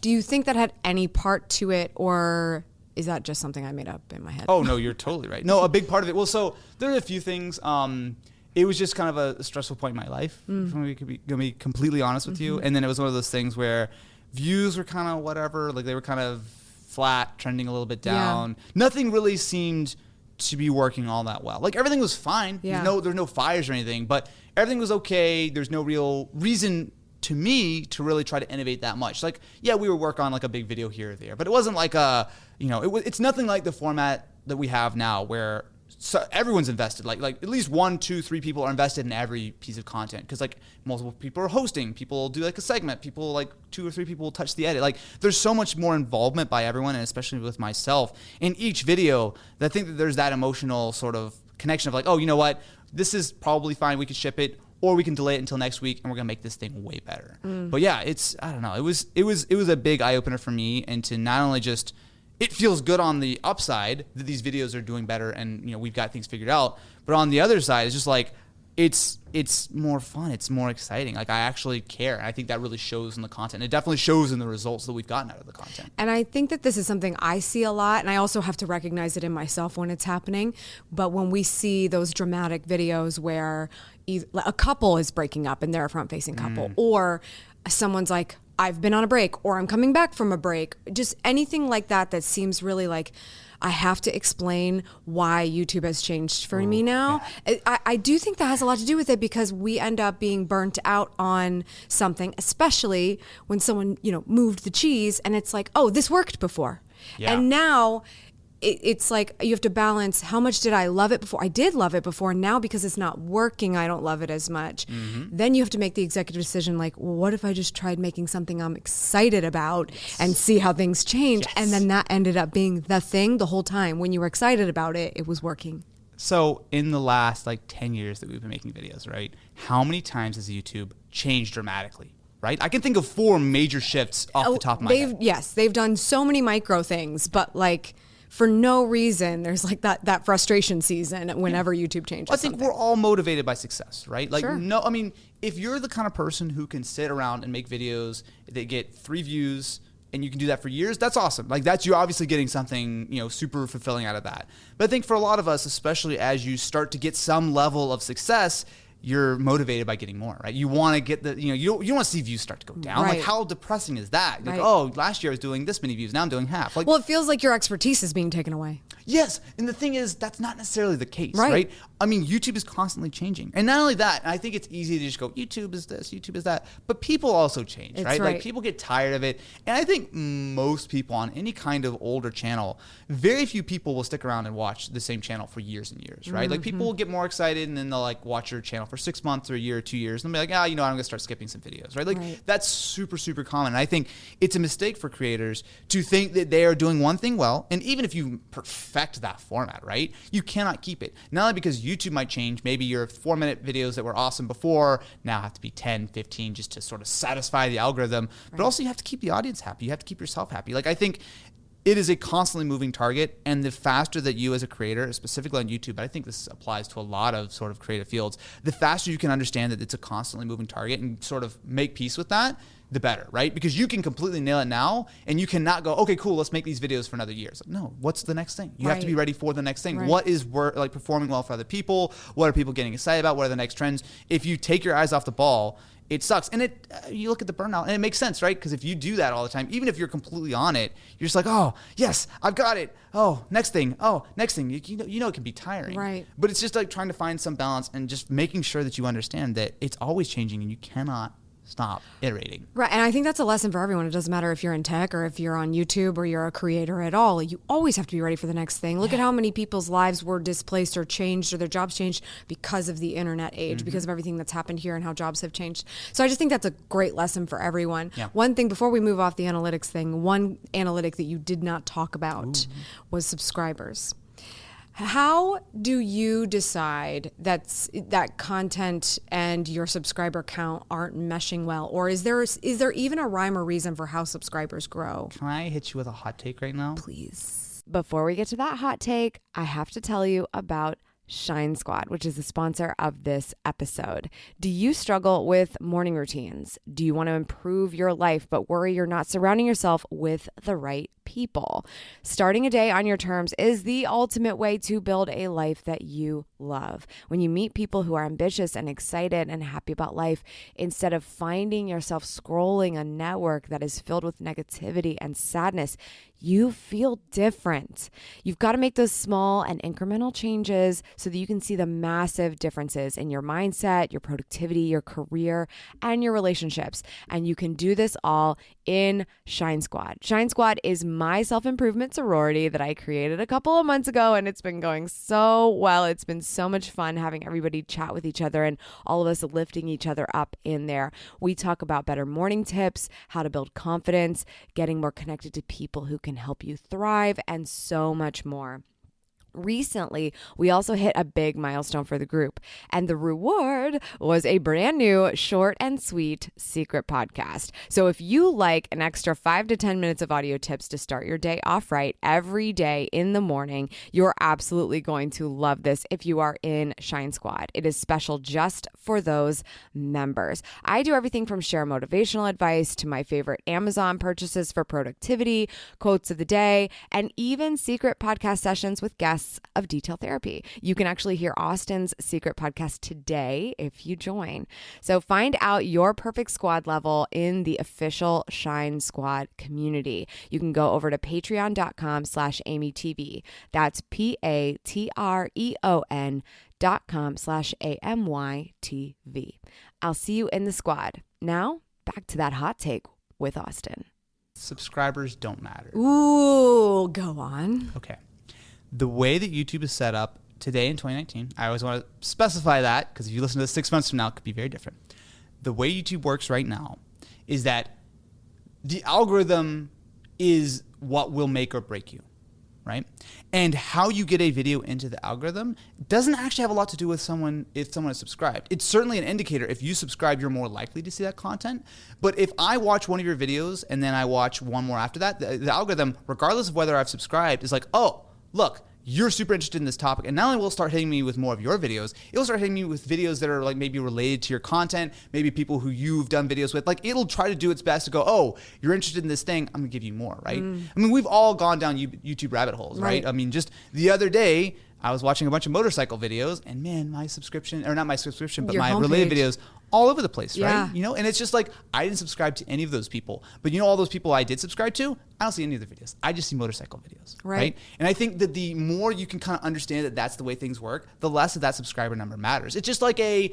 Do you think that had any part to it, or is that just something I made up in my head? Oh, no, you're totally right. No, a big part of it. Well, so there are a few things. It was just kind of a stressful point in my life. If I'm going to be completely honest with you. And then it was one of those things where views were kind of whatever. Like they were kind of flat, trending a little bit down. Yeah. Nothing really seemed to be working all that well. Like everything was fine. Yeah. There's no fires or anything, but everything was okay. There's no real reason to me to really try to innovate that much. Like, yeah, we would work on like a big video here or there, but it wasn't like it's nothing like the format that we have now where everyone's invested. Like at least 1, 2, 3 people are invested in every piece of content because like multiple people are hosting. People do like a segment. People like 2 or 3 people will touch the edit. Like there's so much more involvement by everyone, and especially with myself in each video. That I think that there's that emotional sort of connection of like, oh, you know what, this is probably fine. We can ship it. Or we can delay it until next week, and we're gonna make this thing way better. But yeah, I don't know. It was a big eye opener for me, and to not only just it feels good on the upside that these videos are doing better, and we've got things figured out. But on the other side, it's just like it's more fun. It's more exciting. Like I actually care, and I think that really shows in the content. It definitely shows in the results that we've gotten out of the content. And I think that this is something I see a lot, and I also have to recognize it in myself when it's happening. But when we see those dramatic videos where a couple is breaking up and they're a front-facing couple, or someone's like, I've been on a break, or I'm coming back from a break, just anything like that that seems really like I have to explain why YouTube has changed for me now. Yeah. I do think that has a lot to do with it because we end up being burnt out on something, especially when someone, moved the cheese and it's like, oh, this worked before. Yeah. And now it's like you have to balance how much did I love it before? I did love it before. Now because it's not working, I don't love it as much. Then you have to make the executive decision like, well, what if I just tried making something I'm excited about and see how things change? And then that ended up being the thing the whole time. When you were excited about it, it was working. So in the last 10 years that we've been making videos, right? How many times has YouTube changed dramatically? Right? I can think of 4 major shifts off the top of my head. Yes, they've done so many micro things, but for no reason, there's that frustration season whenever YouTube changes. I think something. We're all motivated by success, right? Sure. If you're the kind of person who can sit around and make videos that get 3 views and you can do that for years, that's awesome. You're obviously getting something, super fulfilling out of that. But I think for a lot of us, especially as you start to get some level of success, you're motivated by getting more, right? You want to get you don't want to see views start to go down. Right. How depressing is that? Right. Oh, last year I was doing this many views, now I'm doing half. Well, it feels like your expertise is being taken away. Yes, and the thing is, that's not necessarily the case, right? I mean, YouTube is constantly changing. And not only that, I think it's easy to just go, YouTube is this, YouTube is that, but people also change, right? People get tired of it. And I think most people on any kind of older channel, very few people will stick around and watch the same channel for years and years, right? People will get more excited and then they'll watch your channel for 6 months or a year or 2 years and they'll be like, I'm going to start skipping some videos, right? That's super, super common. And I think it's a mistake for creators to think that they are doing one thing well. And even if you perfect that format, right? You cannot keep it. Not only because YouTube might change, maybe your 4-minute videos that were awesome before now have to be 10, 15 just to sort of satisfy the algorithm. But also you have to keep the audience happy. You have to keep yourself happy. I think it is a constantly moving target, and the faster that you as a creator, specifically on YouTube, but I think this applies to a lot of sort of creative fields, the faster you can understand that it's a constantly moving target and sort of make peace with that, the better, right? Because you can completely nail it now, and you cannot go, okay, cool, let's make these videos for another year. No, what's the next thing? You have to be ready for the next thing. What is performing well for other people? What are people getting excited about? What are the next trends? If you take your eyes off the ball, it sucks. And you look at the burnout, and it makes sense, right? Because if you do that all the time, even if you're completely on it, you're just like, oh, yes, I've got it. Oh, next thing. Oh, next thing. You know it can be tiring. Right. But it's just trying to find some balance and just making sure that you understand that it's always changing and you cannot stop iterating. Right. And I think that's a lesson for everyone. It doesn't matter if you're in tech or if you're on YouTube or you're a creator at all. You always have to be ready for the next thing. Look at how many people's lives were displaced or changed or their jobs changed because of the internet age, because of everything that's happened here and how jobs have changed. So I just think that's a great lesson for everyone. Yeah. One thing before we move off the analytics thing, one analytic that you did not talk about was subscribers. How do you decide that content and your subscriber count aren't meshing well? Or is there even a rhyme or reason for how subscribers grow? Can I hit you with a hot take right now? Please. Before we get to that hot take, I have to tell you about Shine Squad, which is the sponsor of this episode. Do you struggle with morning routines? Do you want to improve your life but worry you're not surrounding yourself with the right people? Starting a day on your terms is the ultimate way to build a life that you love. When you meet people who are ambitious and excited and happy about life, instead of finding yourself scrolling a network that is filled with negativity and sadness, you feel different. You've got to make those small and incremental changes so that you can see the massive differences in your mindset, your productivity, your career, and your relationships. And you can do this all in Shine Squad. Shine Squad is my self-improvement sorority that I created a couple of months ago, and it's been going so well. It's been so much fun having everybody chat with each other and all of us lifting each other up in there. We talk about better morning tips, how to build confidence, getting more connected to people who can help you thrive, and so much more. Recently, we also hit a big milestone for the group, and the reward was a brand new short and sweet secret podcast. So if you like an extra 5 to 10 minutes of audio tips to start your day off right every day in the morning, you're absolutely going to love this if you are in Shine Squad. It is special just for those members. I do everything from share motivational advice to my favorite Amazon purchases for productivity, quotes of the day, and even secret podcast sessions with guests of detail therapy. You can actually hear Austin's secret podcast today if you join. So find out your perfect squad level in the official Shine Squad community. You can go over to patreon.com/AMYTV. That's patreon.com/AMYTV. I'll see you in the squad. Now, back to that hot take with Austin. Subscribers don't matter. Ooh, go on. Okay. The way that YouTube is set up today in 2019, I always want to specify that because if you listen to this 6 months from now, it could be very different. The way YouTube works right now is that the algorithm is what will make or break you, right? And how you get a video into the algorithm doesn't actually have a lot to do with if someone is subscribed. It's certainly an indicator. If you subscribe, you're more likely to see that content. But if I watch one of your videos and then I watch one more after that, the algorithm, regardless of whether I've subscribed, is like, oh, look, you're super interested in this topic. And not only will it start hitting me with more of your videos, it'll start hitting me with videos that are like maybe related to your content, maybe people who you've done videos with. Like it'll try to do its best to go, oh, you're interested in this thing, I'm gonna give you more, right? I mean, we've all gone down YouTube rabbit holes, right? I mean, just the other day, I was watching a bunch of motorcycle videos and man, my subscription, or not my subscription, but Your my homepage. related videos all over the place, Yeah. right? You know, and it's just like, I didn't subscribe to any of those people, but you know, all those people I did subscribe to, I don't see any of their videos. I just see motorcycle videos, right? And I think that the more you can kind of understand that that's the way things work, the less that subscriber number matters. It's just like I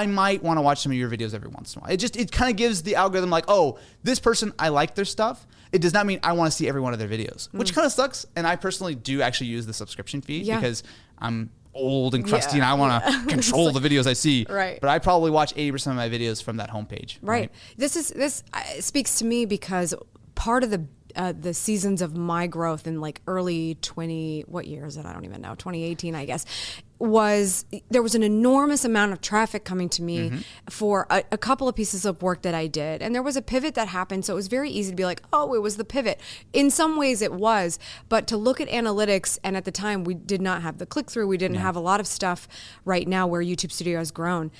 might want to watch some of your videos every once in a while. It kind of gives the algorithm like, oh, this person, I like their stuff. It does not mean I want to see every one of their videos, which kind of sucks. And I personally do actually use the subscription fee because I'm old and crusty and I want to control the videos I see. Right. But I probably watch 80% of my videos from that homepage. Right. This speaks to me because part of the seasons of my growth in like early 20, what year is it? I don't even know. 2018, I guess, there was an enormous amount of traffic coming to me for a couple of pieces of work that I did. And there was a pivot that happened. So it was very easy to be like, oh, it was the pivot. In some ways it was, but to look at analytics, and at the time we did not have the click-through. We didn't have a lot of stuff right now where YouTube Studio has grown.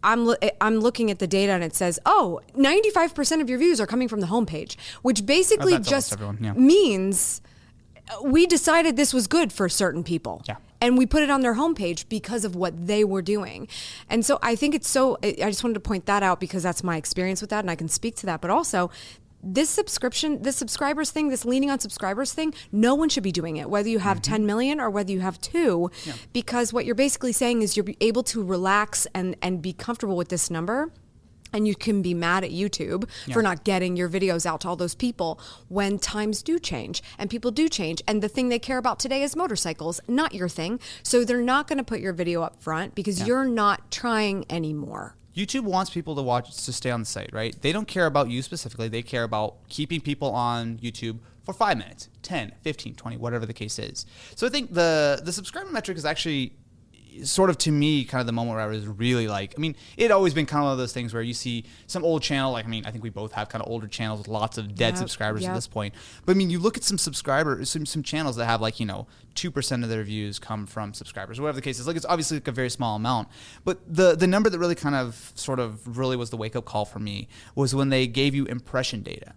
I'm looking at the data and it says, oh, 95% of your views are coming from the homepage, which basically just means we decided this was good for certain people. Yeah. And we put it on their homepage because of what they were doing. And so I think I just wanted to point that out because that's my experience with that and I can speak to that. But also, this subscribers thing, this leaning on subscribers thing, no one should be doing it, whether you have 10 million or whether you have 2, because what you're basically saying is you're able to relax and be comfortable with this number And you can be mad at YouTube for not getting your videos out to all those people when times do change and people do change. And the thing they care about today is motorcycles, not your thing. So they're not going to put your video up front because you're not trying anymore. YouTube wants people to stay on the site, right? They don't care about you specifically. They care about keeping people on YouTube for 5 minutes, 10, 15, 20, whatever the case is. So I think the subscriber metric is actually sort of, to me, kind of the moment where I was really like, I mean, it always been kind of one of those things where you see some old channel, like, I mean, I think we both have kind of older channels with lots of dead subscribers at this point. But I mean, you look at some subscribers, some channels that have like, 2% of their views come from subscribers, whatever the case is. Like, it's obviously like a very small amount. But the number that really kind of sort of really was the wake up call for me was when they gave you impression data.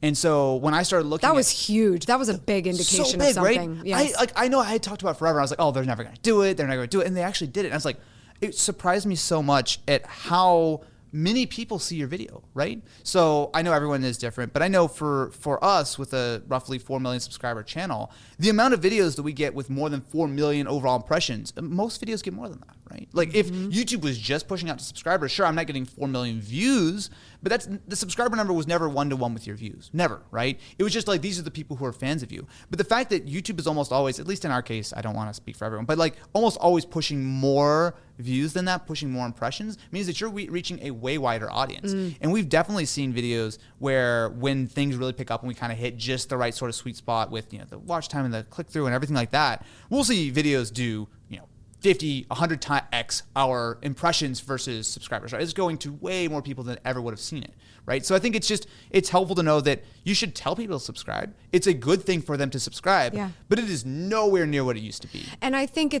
And so when I started looking, that was huge. That was a big indication of something. Right? Yes. I know I had talked about it forever. I was like, oh, they're never going to do it. They're never going to do it. And they actually did it. And I was like, it surprised me so much at how many people see your video, right? So I know everyone is different, but I know for us with a roughly 4 million subscriber channel, the amount of videos that we get with more than 4 million overall impressions, most videos get more than that, right? Like if YouTube was just pushing out to subscribers, sure, I'm not getting 4 million views, but the subscriber number was never 1-to-1 with your views. Never, right? It was just like, these are the people who are fans of you. But the fact that YouTube is almost always, at least in our case, I don't want to speak for everyone, but like almost always pushing more views than that, pushing more impressions, means that you're reaching a way wider audience. And we've definitely seen videos where when things really pick up and we kind of hit just the right sort of sweet spot with the watch time and the click through and everything like that, we'll see videos do 50, 100x our impressions versus subscribers, right? It's going to way more people than ever would have seen it, right? So I think it's helpful to know that you should tell people to subscribe. It's a good thing for them to subscribe, but it is nowhere near what it used to be. And I think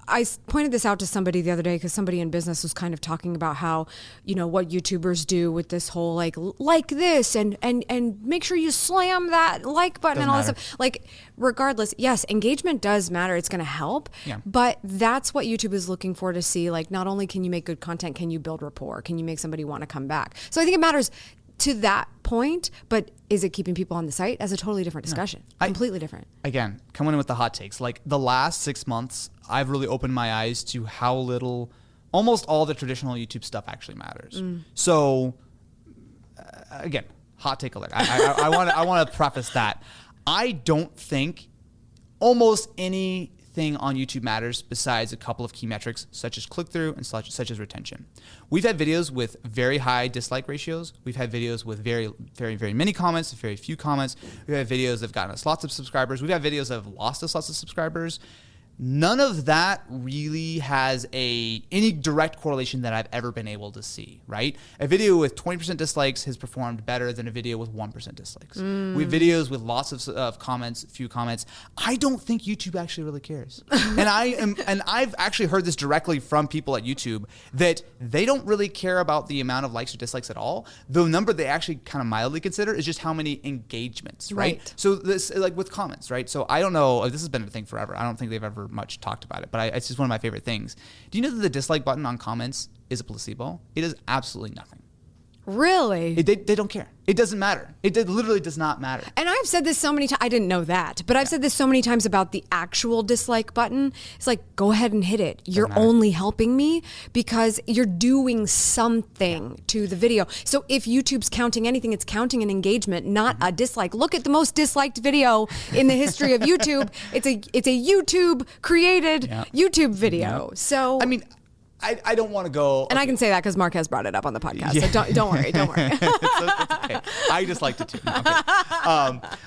I pointed this out to somebody the other day because somebody in business was kind of talking about how, what YouTubers do with this whole like this and make sure you slam that like button and all this stuff. Like, regardless, yes, engagement does matter. It's going to help, but that's what YouTube is looking for to see. Like, not only can you make good content, can you build rapport? Can you make somebody want to come back? So I think it matters to that point, but is it keeping people on the site? That's a totally different discussion. Completely different. Again, coming in with the hot takes. Like, the last 6 months, I've really opened my eyes to how little almost all the traditional YouTube stuff actually matters. So, again, hot take alert. I want to preface that. I don't think almost anything on YouTube matters besides a couple of key metrics such as click-through and such as retention. We've had videos with very high dislike ratios. We've had videos with very, very, very many comments, very few comments. We've had videos that have gotten us lots of subscribers. We've had videos that have lost us lots of subscribers. None of that really has any direct correlation that I've ever been able to see, right? A video with 20% dislikes has performed better than a video with 1% dislikes. We have videos with lots of comments, few comments. I don't think YouTube actually really cares. and I've actually heard this directly from people at YouTube that they don't really care about the amount of likes or dislikes at all. The number they actually kind of mildly consider is just how many engagements, right? So this, like with comments, right? So I don't know, this has been a thing forever. I don't think they've ever much talked about it, but it's just one of my favorite things. Do you know that the dislike button on comments is a placebo? It is absolutely nothing. Really? They don't care. It doesn't matter. It literally does not matter. And I've said this so many times. I didn't know that, but I've said this so many times about the actual dislike button. It's like, go ahead and hit it. You're only helping me because you're doing something to the video. So if YouTube's counting anything, it's counting an engagement, not a dislike. Look at the most disliked video in the history of YouTube. It's a YouTube created YouTube video. So I mean, I don't want to go. And I can say that because Mark has brought it up on the podcast. So don't worry. It's okay. I just liked it too. No, okay.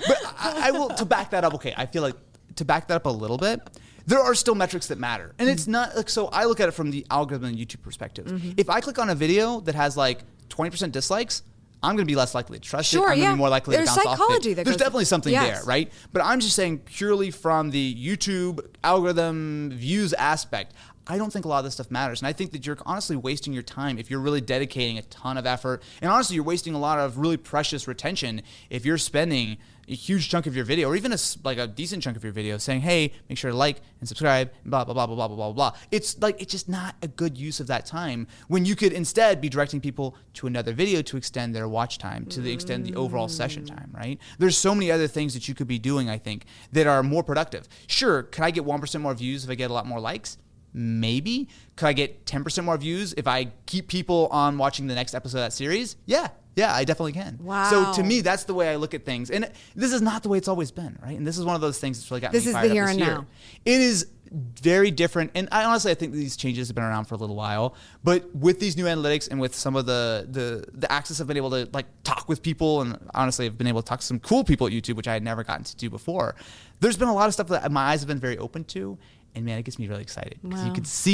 But I will, to back that up, okay, I feel like to back that up a little bit, there are still metrics that matter. And it's not like, so I look at it from the algorithm and YouTube perspective. If I click on a video that has like 20% dislikes, I'm going to be less likely to trust it. I'm going to be more likely to bounce off it. There's definitely something there, right? But I'm just saying purely from the YouTube algorithm views aspect, I don't think a lot of this stuff matters. And I think that you're honestly wasting your time if you're really dedicating a ton of effort. And honestly, you're wasting a lot of really precious retention if you're spending a huge chunk of your video, or even a decent chunk of your video, saying, hey, make sure to like and subscribe, and blah, blah, blah, blah, blah, blah, blah. It's just not a good use of that time when you could instead be directing people to another video to extend their watch time, to extend the overall session time, right? There's so many other things that you could be doing, I think, that are more productive. Sure, could I get 1% more views if I get a lot more likes? Maybe. Could I get 10% more views if I keep people on watching the next episode of that series? Yeah, I definitely can. Wow. So to me, that's the way I look at things. And this is not the way it's always been, right? And this is one of those things that's really got me fired up this year. This is the here and now. It is very different. And I think these changes have been around for a little while. But with these new analytics and with some of the access, I've been able to like talk with people. And honestly, I've been able to talk to some cool people at YouTube, which I had never gotten to do before. There's been a lot of stuff that my eyes have been very open to. And man, it gets me really excited because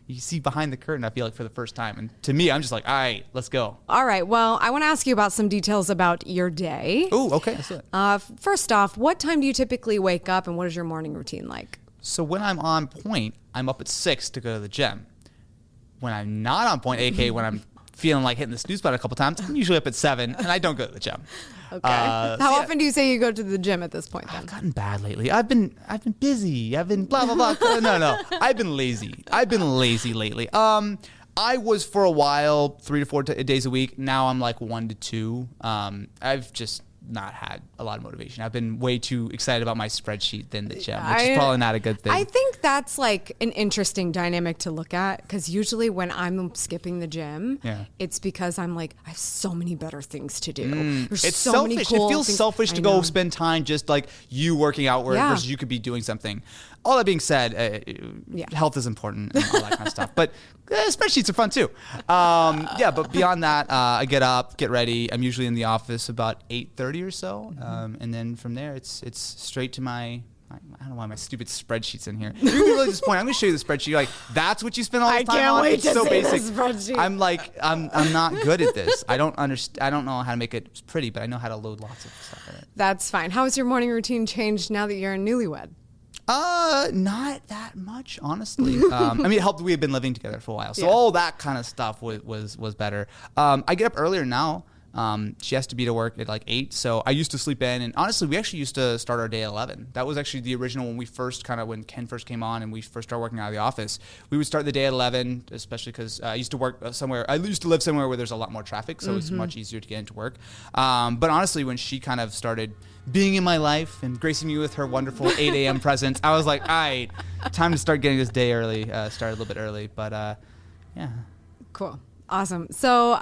you see behind the curtain, I feel like, for the first time. And to me, I'm just like, all right, let's go. All right. Well, I want to ask you about some details about your day. Oh, okay. Let's do it. First off, what time do you typically wake up and what is your morning routine like? So when I'm on point, I'm up at 6 to go to the gym. When I'm not on point, aka when I'm feeling like hitting the snooze button a couple times, I'm usually up at 7 and I don't go to the gym. Okay. How often do you say you go to the gym at this point then? I've gotten bad lately. I've been busy. I've been blah blah blah. No. I've been lazy. Lately. I was for a while 3 to 4 days a week. Now I'm like 1 to 2. I've just not had a lot of motivation. I've been way too excited about my spreadsheet than the gym, which is probably not a good thing. I think that's like an interesting dynamic to look at because usually when I'm skipping the gym, it's because I'm like, I have so many better things to do. There's it's so selfish. many cool It feels things. selfish to go spend time just like you working out versus you could be doing something. All that being said, health is important and all that kind of stuff. But spreadsheets are fun too. But beyond that, I get up, get ready. I'm usually in the office about 8:30 or so, and then from there, it's straight to my. I don't know why my stupid spreadsheet's in here. You're gonna be really disappointed. I'm gonna show you the spreadsheet. You're like, that's what you spend all this time on? I can't wait it's to so see basic. this spreadsheet. I'm like, I'm not good at this. I don't understand. I don't know how to make it pretty, but I know how to load lots of stuff in it. That's fine. How has your morning routine changed now that you're a newlywed? Not that much, honestly. I mean, it helped. We had been living together for a while, so all that kind of stuff was better. I get up earlier now. She has to be to work at like 8, so I used to sleep in. And honestly, we actually used to start our day at 11. That was actually the original when Ken first came on and we first started working out of the office. We would start the day at 11, especially because I used to work somewhere. I used to live somewhere where there's a lot more traffic, so it's much easier to get into work. But honestly, when she kind of started being in my life and gracing me with her wonderful 8 a.m. presence, I was like, all right, time to start getting this day early. Start a little bit early, but yeah. Cool. Awesome. So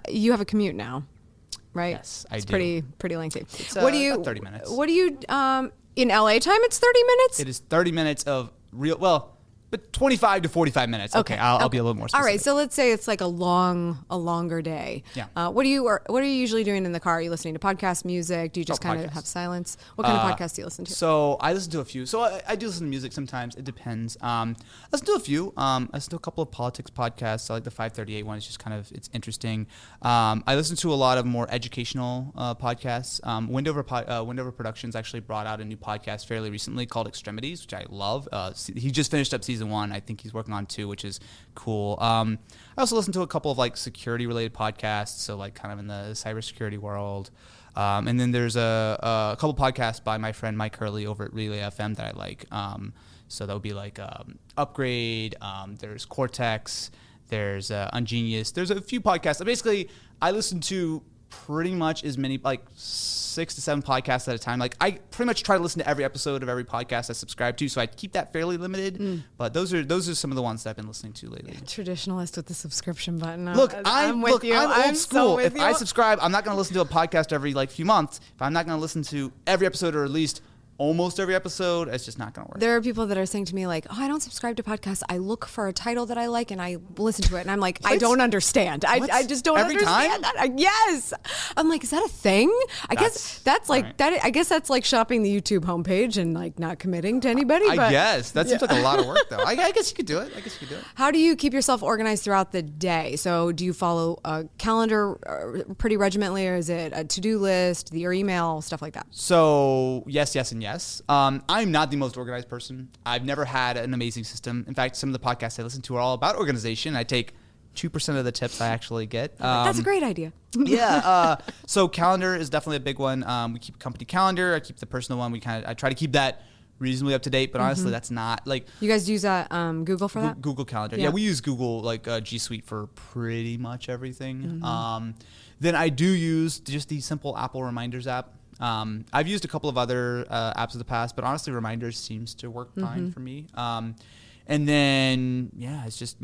you have a commute now, right? Yes, I do. Pretty lengthy. It's what do you? about 30 minutes. What do you? In LA time, it's 30 minutes. It is 30 minutes of but 25 to 45 minutes. Okay, I'll be a little more specific. All right, so let's say it's like a longer day. Yeah. What are you usually doing in the car? Are you listening to podcasts, music? Do you just kind of have silence? What kind of podcasts do you listen to? So I listen to a few. So I do listen to music sometimes. It depends. I listen to a few. I listen to a couple of politics podcasts. I like the 538 one. It's just it's interesting. I listen to a lot of more educational podcasts. Wendover Productions actually brought out a new podcast fairly recently called Extremities, which I love. He just finished up season 1. I think he's working on 2, which is cool. I also listen to a couple of like security related podcasts, so like kind of in the cybersecurity world. And then there's a couple podcasts by my friend Mike Hurley over at Relay FM that I like. So that would be like Upgrade. There's Cortex. There's Ungenius. There's a few podcasts. Basically, I listen to pretty much as many, like 6 to 7 podcasts at a time. Like I pretty much try to listen to every episode of every podcast I subscribe to, so I keep that fairly limited. But those are some of the ones that I've been listening to lately. Traditionalist with the subscription button. Look, I'm with you. I'm old school. So if I subscribe, I'm not going to listen to a podcast every like few months. If I'm not going to listen to every episode or at least almost every episode, it's just not going to work. There are people that are saying to me like, I don't subscribe to podcasts. I look for a title that I like and I listen to it. And I'm like, I don't understand. I just don't understand that. Yes. I'm like, is that a thing? I guess that's like right. that. I guess that's like shopping the YouTube homepage and like not committing to anybody. I guess that seems like a lot of work though. I guess you could do it. How do you keep yourself organized throughout the day? So do you follow a calendar pretty regimentally, or is it a to-do list, your email, stuff like that? So yes, and yes. I'm not the most organized person. I've never had an amazing system. In fact, some of the podcasts I listen to are all about organization. I take 2% of the tips I actually get. That's a great idea. So calendar is definitely a big one. We keep a company calendar. I keep the personal one. I try to keep that reasonably up to date, but honestly, that's not like. You guys use Google for that? Google Calendar. Yeah, we use Google G Suite for pretty much everything. Then I do use just the simple Apple Reminders app. I've used a couple of other apps in the past, but honestly, Reminders seems to work fine for me. And then, it's just,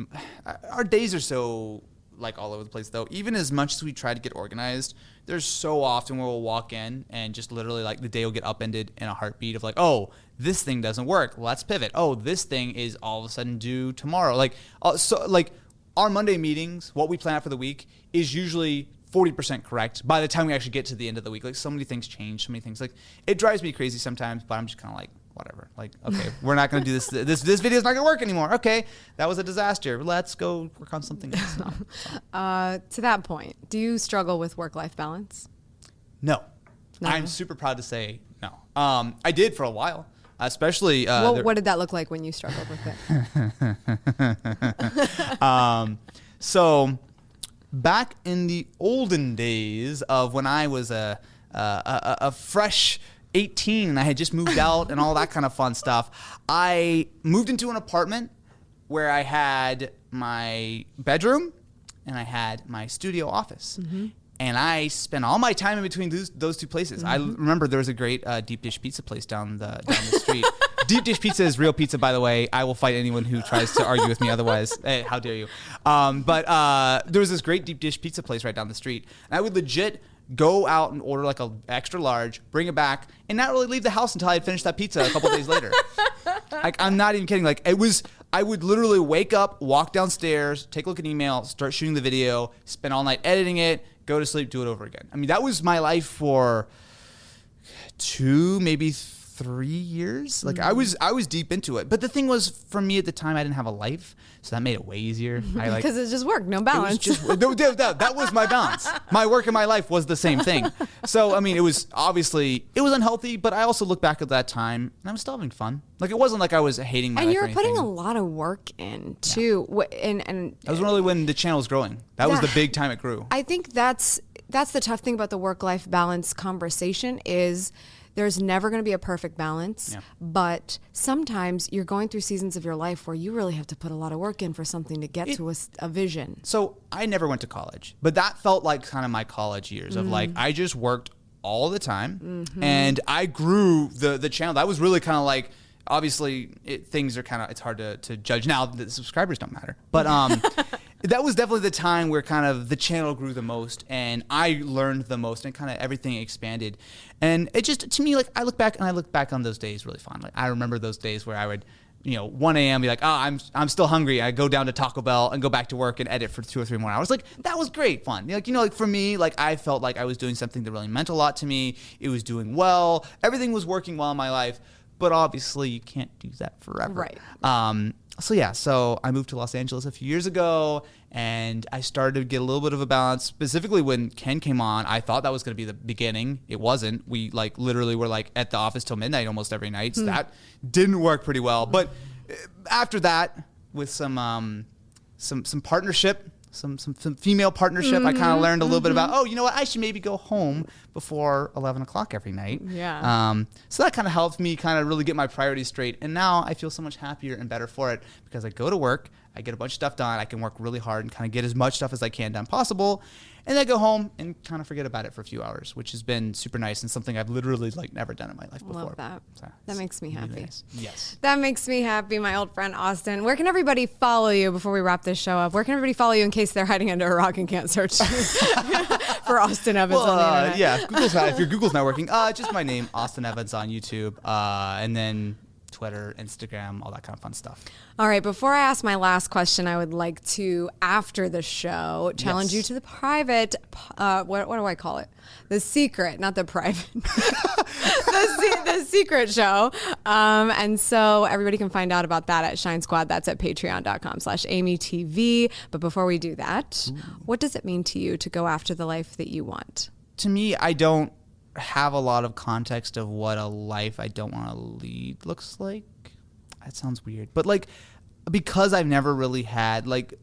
our days are so like all over the place though. Even as much as we try to get organized, there's so often where we'll walk in and just literally like the day will get upended in a heartbeat of like, oh, this thing doesn't work. Let's pivot. Oh, this thing is all of a sudden due tomorrow. Like, so like our Monday meetings, what we plan out for the week is usually 40% correct by the time we actually get to the end of the week. Like so many things change, so many things. Like it drives me crazy sometimes, but I'm just kind of like, whatever. Like, okay, we're not going to do this. This video is not going to work anymore. Okay, that was a disaster. Let's go work on something else. To that point, do you struggle with work-life balance? No. I'm super proud to say no. I did for a while, especially. What did that look like when you struggled with it? So back in the olden days of when I was a fresh 18 and I had just moved out and all that kind of fun stuff, I moved into an apartment where I had my bedroom and I had my studio office. Mm-hmm. And I spent all my time in between those two places. Mm-hmm. I remember there was a great deep dish pizza place down the street. Deep dish pizza is real pizza, by the way. I will fight anyone who tries to argue with me otherwise. Hey, how dare you? But there was this great deep dish pizza place right down the street. And I would legit go out and order like a extra large, bring it back, and not really leave the house until I had finished that pizza a couple days later. Like, I'm not even kidding. Like, I would literally wake up, walk downstairs, take a look at email, start shooting the video, spend all night editing it, go to sleep, do it over again. I mean, that was my life for 2, maybe 3 years. Like, Mm-hmm. I was deep into it. But the thing was, for me at the time, I didn't have a life, so that made it way easier. Because it's just work, no balance. That was my balance. My work and my life was the same thing. So, I mean, it was unhealthy, but I also look back at that time and I was still having fun. Like, it wasn't like I was hating my life. And you were or putting a anything. lot of work in too. And That was really when the channel was growing. That was the big time it grew. I think that's the tough thing about the work-life balance conversation is there's never going to be a perfect balance, but sometimes you're going through seasons of your life where you really have to put a lot of work in for something to get to a vision. So I never went to college, but that felt like kind of my college years of like, I just worked all the time and I grew the channel. That was really kind of like, obviously things are kind of, it's hard to judge now. The subscribers don't matter, but that was definitely the time where kind of the channel grew the most and I learned the most and kind of everything expanded. And it just, to me, like I look back on those days really fondly. I remember those days where I would, 1 a.m. be like, oh, I'm still hungry. I go down to Taco Bell and go back to work and edit for 2 or 3 more hours. Like, that was great fun. Like for me, like I felt like I was doing something that really meant a lot to me. It was doing well. Everything was working well in my life. But obviously you can't do that forever. Right. So I moved to Los Angeles a few years ago and I started to get a little bit of a balance. Specifically when Ken came on, I thought that was going to be the beginning. It wasn't. We like literally were like at the office till midnight almost every night. So that didn't work pretty well. But after that, with some partnership, some female partnership, I kind of learned a little bit about, oh, you know what? I should maybe go home before 11 o'clock every night. Yeah. So that kind of helped me kind of really get my priorities straight. And now I feel so much happier and better for it because I go to work, I get a bunch of stuff done, I can work really hard and kind of get as much stuff as I can done possible. And then go home and kind of forget about it for a few hours, which has been super nice and something I've literally like never done in my life before. Love that. So That makes me happy. really nice. Yes. That makes me happy, my old friend Austin. Where can everybody follow you before we wrap this show up? Where can everybody follow you in case they're hiding under a rock and can't search for Austin Evans on the internet? Yeah, if your Google's not working, just my name, Austin Evans on YouTube, and then Twitter, Instagram, all that kind of fun stuff. All right, before I ask my last question, I would like to, after the show, challenge you to the private, what do I call it? The secret, not the private. the secret show. And so everybody can find out about that at Shine Squad. That's at patreon.com/AMYTV. But before we do that, what does it mean to you to go after the life that you want? To me, I don't have a lot of context of what a life I don't want to lead looks like. That sounds weird. But like, because I've never really had like,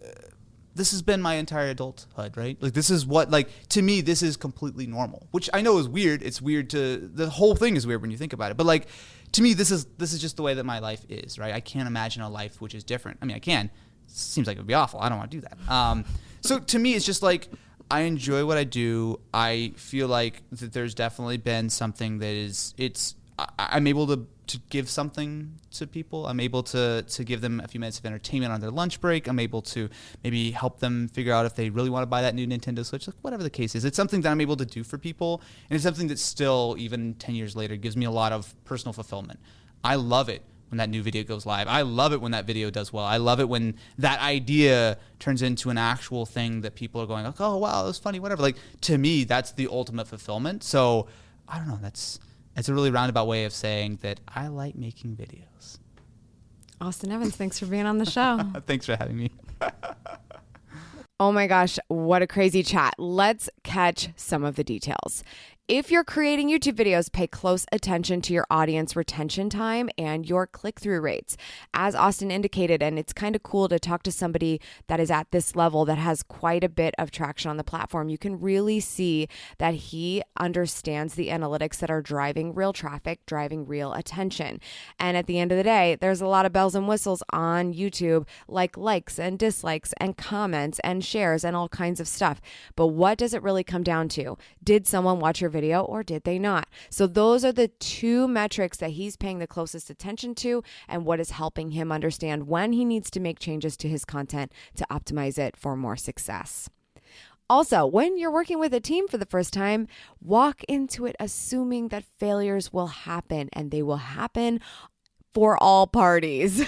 this has been my entire adulthood, right? Like this is what, like, to me, this is completely normal, which I know is weird. It's weird the whole thing is weird when you think about it. But like, to me, this is just the way that my life is, right? I can't imagine a life which is different. I mean, I can. Seems like it would be awful. I don't want to do that. So to me, it's just like, I enjoy what I do. I feel like that there's definitely been something that I'm able to give something to people. I'm able to give them a few minutes of entertainment on their lunch break. I'm able to maybe help them figure out if they really want to buy that new Nintendo Switch, like whatever the case is. It's something that I'm able to do for people, and it's something that still, even 10 years later, gives me a lot of personal fulfillment. I love it when that new video goes live. I love it when that video does well. I love it when that idea turns into an actual thing that people are going, like, oh, wow, that was funny, whatever. Like, to me, that's the ultimate fulfillment. So, I don't know, it's a really roundabout way of saying that I like making videos. Austin Evans, thanks for being on the show. Thanks for having me. Oh my gosh, what a crazy chat. Let's catch some of the details. If you're creating YouTube videos, pay close attention to your audience retention time and your click-through rates. As Austin indicated, and it's kind of cool to talk to somebody that is at this level that has quite a bit of traction on the platform, you can really see that he understands the analytics that are driving real traffic, driving real attention. And at the end of the day, there's a lot of bells and whistles on YouTube, like likes and dislikes and comments and shares and all kinds of stuff. But what does it really come down to? Did someone watch your video or did they not? So those are the two metrics that he's paying the closest attention to and what is helping him understand when he needs to make changes to his content to optimize it for more success. Also, when you're working with a team for the first time, walk into it assuming that failures will happen, and they will happen for all parties.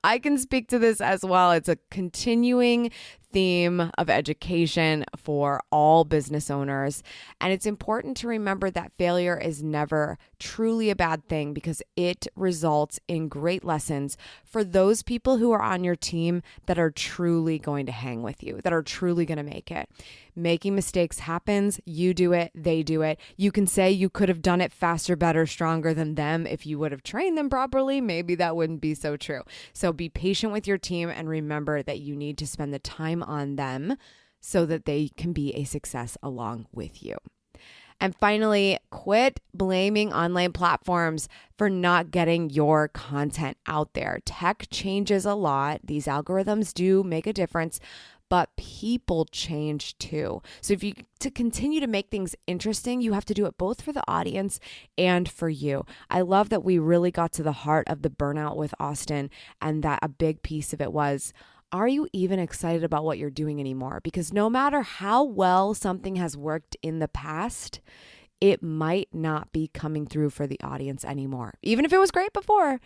I can speak to this as well. It's a continuing theme of education for all business owners. And it's important to remember that failure is never truly a bad thing because it results in great lessons for those people who are on your team that are truly going to hang with you, that are truly going to make it. Making mistakes happens. You do it, they do it. You can say you could have done it faster, better, stronger than them if you would have trained them properly. Maybe that wouldn't be so true. So be patient with your team and remember that you need to spend the time on them so that they can be a success along with you. And finally, quit blaming online platforms for not getting your content out there. Tech changes a lot. These algorithms do make a difference, but people change too. So to continue to make things interesting, you have to do it both for the audience and for you. I love that we really got to the heart of the burnout with Austin, and that a big piece of it was, are you even excited about what you're doing anymore? Because no matter how well something has worked in the past, it might not be coming through for the audience anymore. Even if it was great before,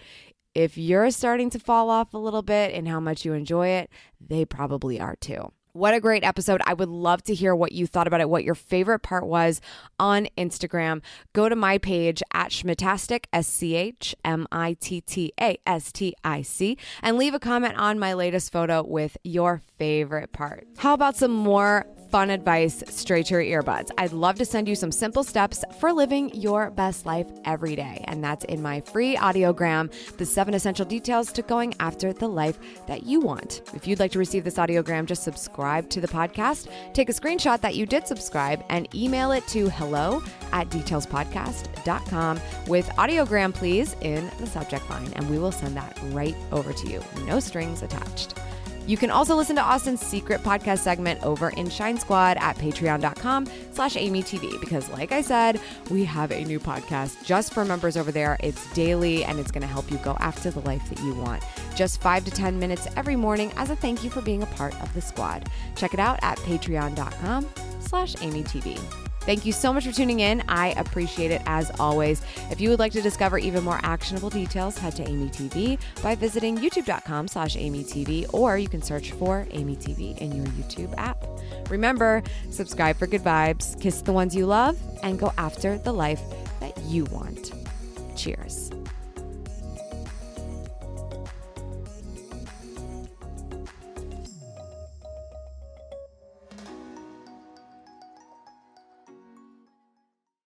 if you're starting to fall off a little bit in how much you enjoy it, they probably are too. What a great episode. I would love to hear what you thought about it, what your favorite part was on Instagram. Go to my page at Schmitastic, SCHMITTASTIC, and leave a comment on my latest photo with your favorite part. How about some more fun advice straight to your earbuds? I'd love to send you some simple steps for living your best life every day. And that's in my free audiogram, the 7 essential details to going after the life that you want. If you'd like to receive this audiogram, just subscribe to the podcast, take a screenshot that you did subscribe, and email it to hello@detailspodcast.com with audiogram please in the subject line, and we will send that right over to you. No strings attached. You can also listen to Austin's secret podcast segment over in Shine Squad at patreon.com/AMYTV, because like I said, we have a new podcast just for members over there. It's daily and it's going to help you go after the life that you want. Just 5 to 10 minutes every morning as a thank you for being a part of the squad. Check it out at patreon.com/AMYTV. Thank you so much for tuning in. I appreciate it as always. If you would like to discover even more actionable details, head to AMYTV by visiting youtube.com/AMYTV, or you can search for AMYTV in your YouTube app. Remember, subscribe for good vibes, kiss the ones you love, and go after the life that you want. Cheers.